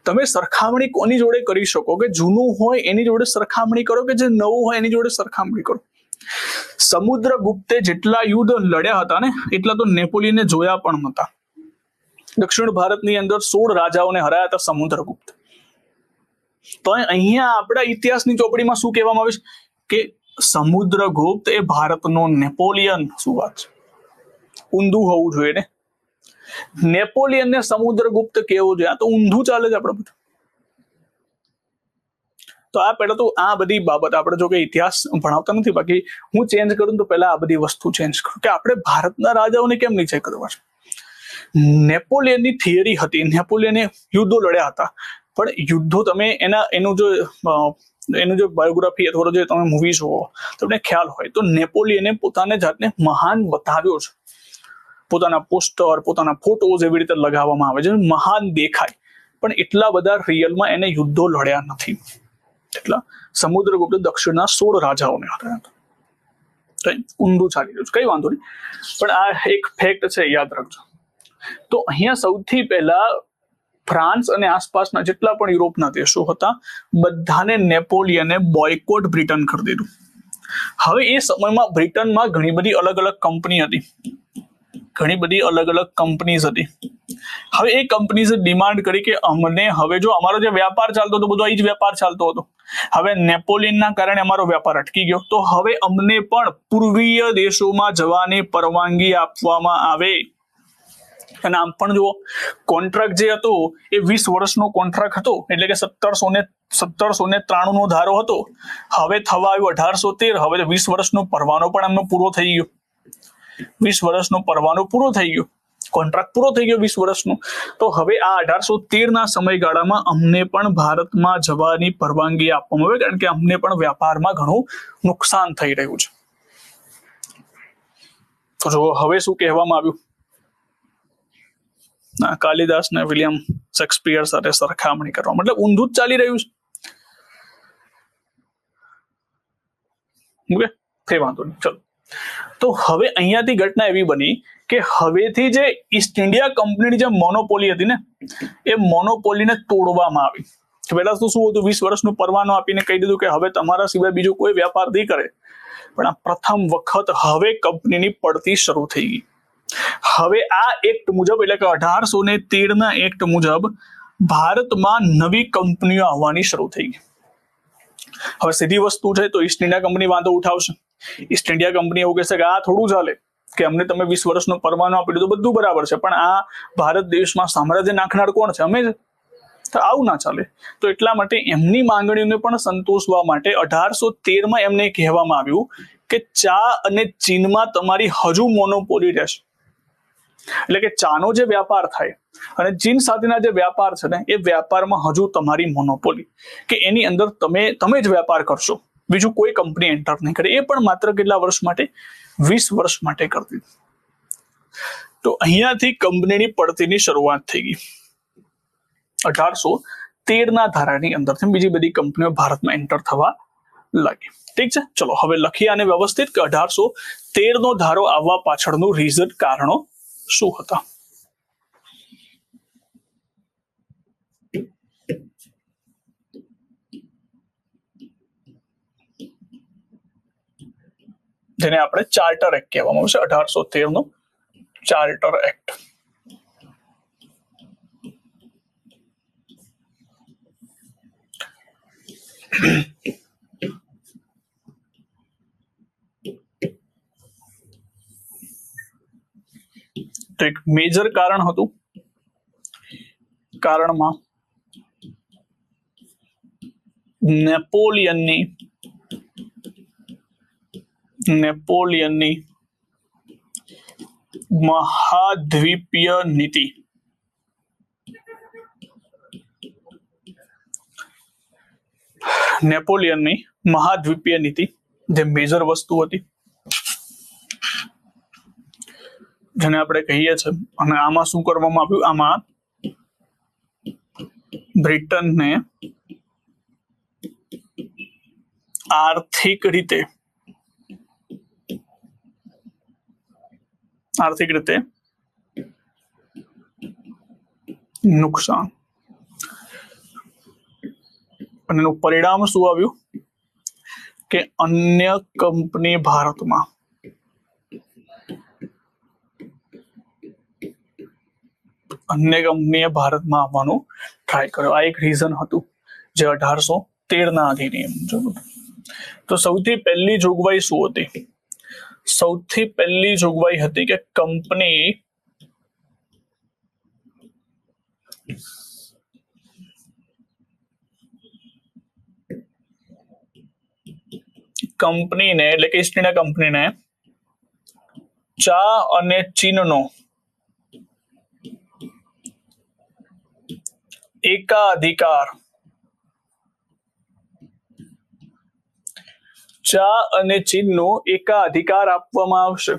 તમે સરખામણી કોની જોડે કરી શકો કે જૂનું હોય એની જોડે સરખામણી કરો, કે જે નવું હોય એની જોડે સરખામણી કરો. સમુદ્રગુપ્તે જેટલા યુદ્ધ લડ્યા હતા ને એટલા તો નેપોલિયને જોયા પણ નહોતા. દક્ષિણ ભારતની અંદર 16 રાજાઓને હરાયા હતા સમુદ્રગુપ્ત. તો અહીંયા આપણા ઇતિહાસની ચોપડીમાં શું કહેવામાં આવે છે કે સમુદ્રગુપ્ત એ ભારતનો નેપોલિયન. શું વાત છે, ઊંધું હોવું જોઈએ ને. નેપોલિયનને સમુદ્રગુપ્ત કેવો જોઈએ, આ તો ઊંધું ચાલે છે આપણે બધું. તો આ પહેલા તો આ બધી બાબત આપણે જો કે ઇતિહાસ ભણાવતા નથી, બાકી હું ચેન્જ કરું તો પહેલા આ બધી વસ્તુ ચેન્જ કરું કે આપણે ભારતના રાજાઓને કેમ નીચે કરવા છે. નેપોલિયનની થિયરી હતી, નેપોલિયને યુદ્ધો લડ્યા હતા, પણ યુદ્ધો તમે એનું જો બાયોગ્રાફી અથવા જે તમે મૂવી જુઓ તમને ખ્યાલ હોય તો નેપોલિયને પોતાને જાતને મહાન બતાવ્યો છે. પોતાના પોસ્ટર, પોતાના ફોટોઝ એવી રીતે લગાવવામાં આવે છે, મહાન દેખાય, પણ એટલા બધા રિયલમાં એને યુદ્ધો લડ્યા નથી. એટલા સમુદ્રગુપ્ત દક્ષિણના 16 રાજાઓને હરાયા હતા. ઊંધું ચાલી રહ્યું છે, કઈ વાંધો નહીં, પણ આ એક ફેક્ટ છે, યાદ રાખજો. તો અહીંયા સૌથી પહેલા ફ્રાન્સ અને આસપાસના જેટલા પણ યુરોપના દેશો હતા બધાને નેપોલિયને બોયકોટ બ્રિટન કરી દીધું. હવે એ સમયમાં બ્રિટનમાં ઘણી બધી અલગ અલગ કંપની હતી, ઘણી બધી અલગ અલગ કંપનીઝ હતી. હવે એ કંપનીઝે ડિમાન્ડ કરી કે અમને હવે જો અમારો જે વ્યાપાર ચાલતો હતો બધો અહીં જ વ્યાપાર ચાલતો હતો, હવે નેપોલિયનના કારણે અમારો વ્યાપાર અટકી ગયો, તો હવે અમને પણ પૂર્વીય દેશોમાં જવાની પરવાનગી આપવામાં આવે. અને આમ પણ જુઓ, કોન્ટ્રાક્ટ જે હતો એ 20 વર્ષનો કોન્ટ્રાક્ટ હતો, એટલે કે 1793 નો ધારો હતો. હવે થવા આવ્યો 1813. હવે 20 વર્ષનો પરવાનો પણ એમનો પૂરો થઈ ગયો. 20 વર્ષનો પરવાનો પૂરો થઈ ગયો, કોન્ટ્રાક્ટ પૂરો થઈ ગયો 20 વર્ષનો. તો હવે આ 1813 સમયગાળામાં અમને પણ ભારતમાં જવાની પરવાનગી આપવામાં આવે, કારણ કે અમને પણ વ્યાપારમાં ઘણું નુકસાન થઈ રહ્યું છે. તો જો હવે શું કહેવામાં આવ્યું, કાલિદાસ ને વિલિયમ શેક્સપિયર સાથે સરખામણી કરવા, મતલબ ઊંધું જ ચાલી રહ્યું છે. ઓકે, કઈ વાંધો નહીં, ચલો. તો હવે અહીંયાથી ઘટના એવી બની કે હવેથી જે ઈસ્ટ ઇન્ડિયા કંપનીની જે મોનોપોલી હતી ને એ મોનોપોલીને તોડવામાં આવી. પહેલા તો શું હતું, 20 વર્ષનો પરવાનો આપીને કહી દીધું કે હવે તમારા સિવાય બીજો કોઈ વ્યાપાર નહીં કરે. પણ આ પ્રથમ વખત હવે કંપનીની પડતી શરૂ થઈ ગઈ. હવે આ એક્ટ મુજબ એટલે કે 1813 એક્ટ મુજબ ભારતમાં નવી કંપનીઓ આવવાની શરૂ થઈ ગઈ. હવે સીધી વસ્તુ છે તો ઈસ્ટ ઇન્ડિયા કંપની વાંધો ઉઠાવશે. ઈસ્ટ ઇન્ડિયા કંપની એવું કહેશે કે આ થોડું ચાલે કે અમને તમે 20 વર્ષનો પરવાનો આપી દીધો, બધું બરાબર છે, પણ આ ભારત દેશમાં સામ્રાજ્ય નાખનાર કોણ છે? અમે જ. તો આવું ના ચાલે. તો એટલા માટે એમની માંગણીઓને પણ સંતોષવા માટે 1813 એમને કહેવામાં આવ્યું કે ચા અને ચીનમાં તમારી હજુ મોનોપોલી રહેશે. એટલે કે ચાનો જે વ્યાપાર થાય અને ચીન સાથેના જે વ્યાપાર છે ને, એ વ્યાપારમાં હજુ તમારી મોનોપોલી, કે એની અંદર તમે જ વ્યાપાર કરશો, બીજું કોઈ કંપની એન્ટર નહીં કરે. એ પણ માત્ર કેટલા વર્ષ માટે? 20 વર્ષ માટે કરતી. તો અહીંયાથી કંપનીની પડતીની શરૂઆત થઈ ગઈ 1813 ધારાની અંદરથી. બીજી બધી કંપનીઓ ભારતમાં એન્ટર થવા લાગી. ઠીક છે, ચલો હવે લખીએ આને વ્યવસ્થિત કે 1813 ધારો આવવા પાછળનું રીઝન, કારણો શું હતા. જેને આપણે ચાર્ટર એક્ટ કહેવામાં આવશે, 1813 ચાર્ટર એક્ટ. તો એક મેજર કારણ હતું. કારણમાં નેપોલિયનની મહાદ્વીપીય નીતિ. નેપોલિયનની મહાદ્વીપીય નીતિ જે મેજર વસ્તુ હતી, જેને આપણે કહીએ છીએ. અને આમાં શું કરવામાં આવ્યું? આમાં બ્રિટનને આર્થિક રીતે નુકસાન, અને એનું પરિણામ શું આવ્યું કે અન્ય કંપની ભારતમાં આવવાનું ટ્રાય કર્યો. આ એક રીઝન હતું જે 1813 અધિનિયમ મુજબ. તો સૌથી પહેલી જોગવાઈ શું હતી? સૌથી પહેલી જોગવાઈ હતી કે કંપનીને એટલે કે ઈસ્ટ ઇન્ડિયા કંપનીને ચા અને ચીનનો એકાધિકાર આપવામાં આવશે.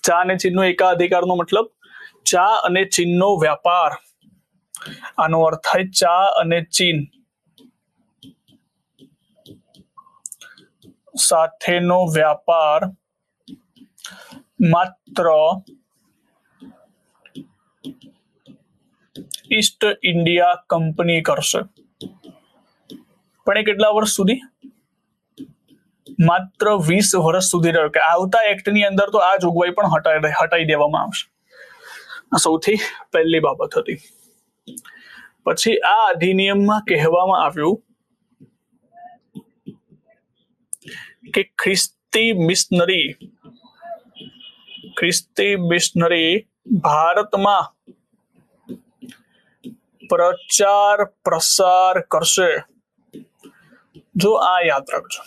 ચા અને ચીનનો એકાધિકારનો મતલબ ચા અને ચીનનો વ્યાપાર. આનો અર્થ થાય ચા અને ચીન સાથેનો વ્યાપાર માત્ર ઈસ્ટ ઇન્ડિયા કંપની કરશે. પણ એ કેટલા વર્ષ સુધી? માત્ર 20 વર્ષ સુધી રહ્યો. કે આવતા એક્ટની અંદર તો આ જોગવાઈ પણ હટાઈ દેવામાં આવશે. આ સૌથી પહેલી બાબત હતી. પછી આ અધિનિયમમાં કહેવામાં આવ્યું કે ખ્રિસ્તી મિશનરી ભારતમાં પ્રચાર પ્રસાર કરશે. જો આ યાદ રાખજો,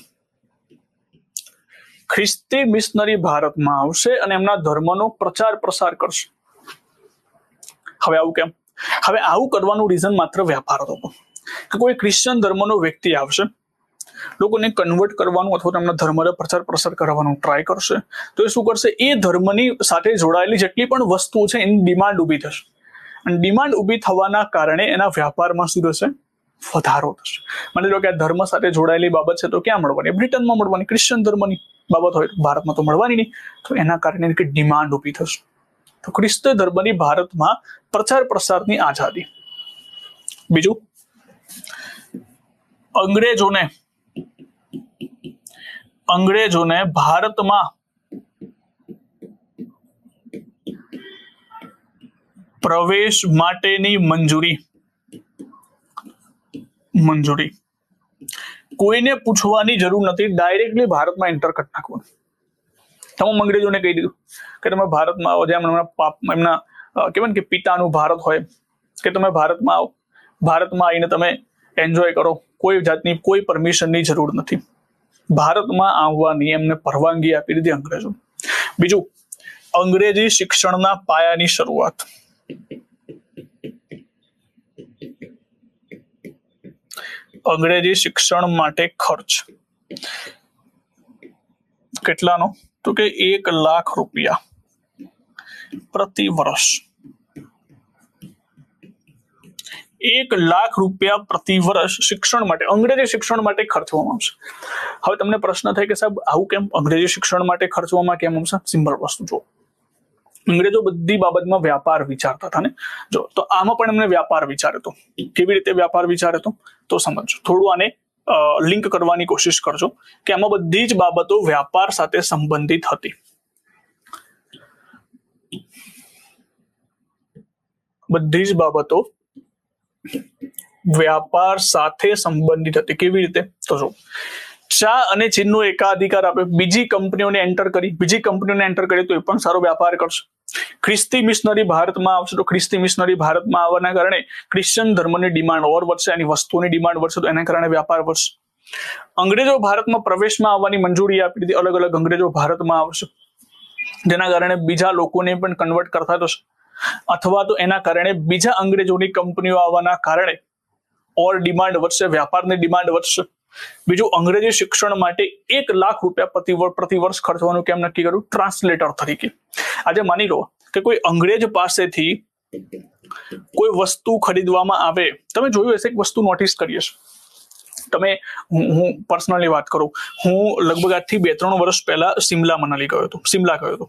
ખ્રિસ્તી મિશનરી ભારતમાં આવશે અને એમના ધર્મનો પ્રચાર પ્રસાર કરશે. હવે આવું કેમ? હવે આવું કરવાનું રીઝન માત્ર વ્યાપાર હતો. કે કોઈ ક્રિશ્ચિયન ધર્મનો વ્યક્તિ આવશે, લોકોને કન્વર્ટ કરવાનું અથવા તેમના ધર્મનો પ્રચાર પ્રસાર કરવાનું ટ્રાય કરશે, તો એ શું કરશે? એ ધર્મની સાથે જોડાયેલી જેટલી પણ વસ્તુઓ છે એની ડિમાન્ડ ઊભી થશે. અને ડિમાન્ડ ઊભી થવાના કારણે એના વ્યાપારમાં શું થશે? વધારો થશે. માની લો કે આ ધર્મ સાથે જોડાયેલી બાબત છે તો ક્યાં મળવાની? બ્રિટનમાં મળવાની. ક્રિશ્ચિયન ધર્મની બાબત હોય ભારતમાં તો મળવાની નહીં. તો એના કારણે ડિમાન્ડ ઊભી થશે. તો ખ્રિસ્તી ધર્મની ભારતમાં પ્રચાર પ્રસારની આઝાદી. બીજું, અંગ્રેજોને ભારતમાં પ્રવેશ માટેની મંજૂરી કોઈને પૂછવાની જરૂર નથી, ડાયરેક્ટલી ભારતમાં એન્ટર કરી નાખવાનું. તમામ અંગ્રેજોને કહી દીધું કે તમે ભારતમાં આવો, જેમ એમના કહેવાય ને કે પિતાનું ભારત હોય કે તમે ભારતમાં આવો, ભારતમાં આવીને તમે એન્જોય કરો, કોઈ જાતની કોઈ પરમિશનની જરૂર નથી. ભારતમાં આવવાની એમને પરવાનગી આપી દીધી અંગ્રેજો. બીજું, અંગ્રેજી શિક્ષણના પાયાની શરૂઆત. અંગ્રેજી શિક્ષણ માટે ખર્ચ કેટલાનો? તો કે 1 લાખ રૂપિયા પ્રતિ વર્ષ. 1 લાખ રૂપિયા પ્રતિ વર્ષ શિક્ષણ માટે, અંગ્રેજી શિક્ષણ માટે ખર્ચવામાં આવશે. હવે તમને પ્રશ્ન થાય કે સાહેબ આવું કેમ, અંગ્રેજી શિક્ષણ માટે ખર્ચવામાં કેમ આવશે? સિમ્પલ વસ્તુ જો, અંગ્રેજો બધી બાબતમાં વ્યાપાર વિચારતા હતા ને. જો તો આમાં પણ એમને વ્યાપાર વિચાર હતો. કેવી રીતે વ્યાપાર વિચાર હતો તો સમજો, થોડું આને લિંક કરવાની કોશિશ કરજો કે આમાં બધી જ બાબતો વ્યાપાર સાથે સંબંધિત હતી. બધી જ બાબતો વ્યાપાર સાથે સંબંધિત હતી. કેવી રીતે? તો જો, ચા અને ચીનનો એકાધિકાર આપે, બીજી કંપનીઓને એન્ટર કરી તો એ પણ સારો વ્યાપાર કરશે. ખ્રિસ્તી મિશનરી ભારતમાં આવશે તો ખ્રિસ્તી મિશનરી ભારતમાં આવવાના કારણે ક્રિશ્ચિયન ધર્મની ડિમાન્ડ ઓર વધશે, એની વસ્તુઓની ડિમાન્ડ વધશે, તો એના કારણે વ્યાપાર વધશે. અંગ્રેજો ભારતમાં પ્રવેશમાં આવવાની મંજૂરી આપી દીધી. અલગ અલગ અંગ્રેજો ભારતમાં આવશે, જેના કારણે બીજા લોકોને પણ કન્વર્ટ કરતા થશે, અથવા તો એના કારણે બીજા અંગ્રેજોની કંપનીઓ આવવાના કારણે ઓર ડિમાન્ડ વધશે, વ્યાપારની ડિમાન્ડ વધશે. બીજું, અંગ્રેજી શિક્ષણ માટે 1 લાખ રૂપિયા પ્રતિ વર્ષ ખર્ચવાનું કેમ નક્કી કર્યું? ટ્રાન્સલેટર તરીકે. આજે માની લો કે કોઈ અંગ્રેજ પાસેથી કોઈ વસ્તુ ખરીદવામાં આવે, તમે જોયું હશે એક વસ્તુ નોટિસ કરી હશે તમે, હું પર્સનલી વાત કરું, હું લગભગ આજથી 2-3 વર્ષ પહેલા સિમલા ગયો હતો.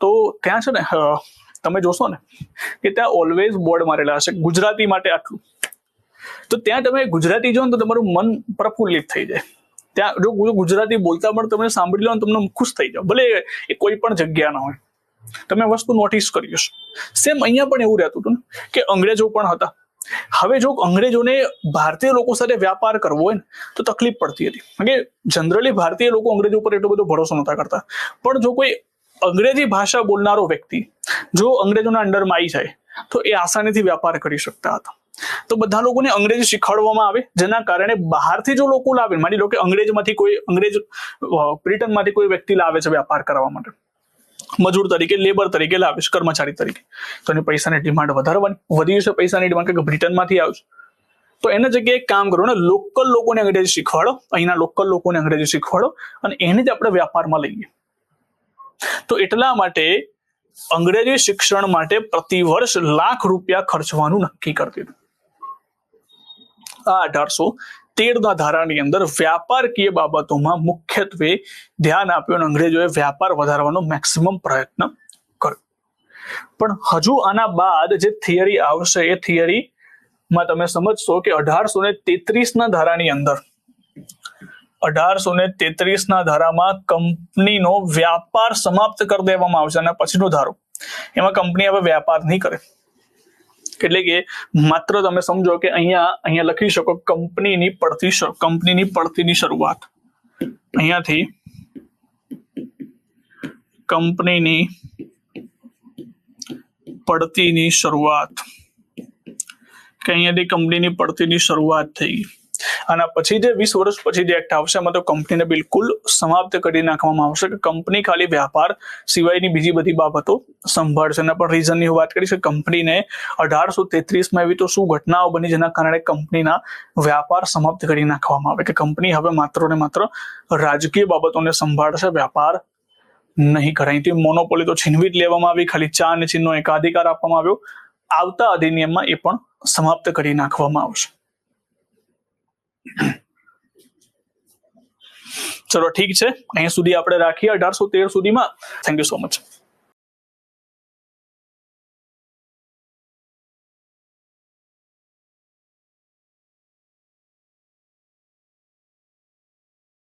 તો ત્યાં છે ને, તમે જોશો ને કે ત્યાં ઓલવેઝ બોર્ડ મારેલા હશે ગુજરાતી માટે આટલું. તો ત્યાં તમે ગુજરાતી જો ને તો તમારું મન પ્રફુલ્લિત થઈ જાય. ત્યાં જો ગુજરાતી બોલતા પણ તમે સાંભળી લો ને તમને ખુશ થઈ જાવ, ભલે એ કોઈ પણ જગ્યાના હોય. તમે વસ્તુ નોટિસ કરી હશે. સેમ અહીંયા પણ એવું રહેતું હતું ને કે અંગ્રેજો પણ હતા. હવે જો અંગ્રેજોને ભારતીય લોકો સાથે વ્યાપાર કરવો હોય ને તો તકલીફ પડતી હતી, કારણ કે જનરલી ભારતીય લોકો અંગ્રેજો ઉપર એટલો બધો ભરોસો નતા કરતા. પણ જો કોઈ અંગ્રેજી ભાષા બોલનારો વ્યક્તિ જો અંગ્રેજોના અંડરમાં આવી જાય તો એ આસાનીથી વ્યાપાર કરી શકતા હતા. તો બધા લોકોને અંગ્રેજી શીખવાડવામાં આવે, જેના કારણે બહારથી જો લોકો લાવે, માની લો કે બ્રિટનમાંથી કોઈ વ્યક્તિ લાવે છે વ્યાપાર કરવા માટે, મજૂર તરીકે, લેબર તરીકે લાવે છે, કર્મચારી તરીકે, તો એની પૈસાની ડિમાન્ડ વધારવાની, વધી જશે પૈસાની ડિમાન્ડ, કે બ્રિટનમાંથી આવશે. તો એના જગ્યાએ એક કામ કરો ને, લોકલ લોકોને અંગ્રેજી શીખવાડો, અહીંના લોકલ લોકોને અંગ્રેજી શીખવાડો અને એને જ આપણે વ્યાપારમાં લઈએ. તો એટલા માટે અંગ્રેજી શિક્ષણ માટે પ્રતિ વર્ષ ₹1 લાખ ખર્ચવાનું નક્કી કરતી હતું. આ 1813 ધારાની અંદર વ્યાપારકીય બાબતોમાં મુખ્યત્વે ધ્યાન આપ્યું અને અંગ્રેજોએ વ્યાપાર વધારવાનો મેક્સિમમ પ્રયત્ન કર્યો. પણ હજુ આના બાદ જે થિયરી આવશે એ થિયરીમાં તમે સમજશો કે 1833 ધારાની અંદર 1833 ધારામાં કંપનીનો વ્યાપાર સમાપ્ત કરી દેવામાં આવશે. અને પછીનો ધારો એમાં કંપની હવે વ્યાપાર નહીં કરે, એટલે કે માત્ર તમે સમજો કે અહીંયા લખી શકો કંપનીની પડતીની શરૂઆત, અહીંયાથી કંપનીની પડતીની શરૂઆત, કે અહીંયાથી કંપનીની પડતીની શરૂઆત થઈ. અને પછી જે 20 વર્ષ પછી જે એક્ટ આવશે એમાં તો કંપનીને બિલકુલ સમાપ્ત કરી નાખવામાં આવશે, કે કંપની ખાલી વ્યાપાર સિવાયની બીજી બધી બાબતો સંભાળશે. એના પણ રીઝનની વાત કરીશ કે કંપનીને 1833માં એવી તો શું ઘટનાઓ બની જેના કારણે કંપનીના વ્યાપાર સમાપ્ત કરી નાખવામાં આવે, કે કંપની હવે માત્ર ને માત્ર રાજકીય બાબતોને સંભાળશે, વ્યાપાર નહીં કરે. અહીંથી મોનોપોલી તો છીનવી જ લેવામાં આવી, ખાલી ચા અને ચીનનો એકાધિકાર આપવામાં આવ્યો. આવતા અધિનિયમમાં એ પણ સમાપ્ત કરી નાખવામાં આવશે. ચલો ઠીક છે, અહીંયા સુધી આપણે રાખીએ 1813 સુધીમાં. Thank you so much.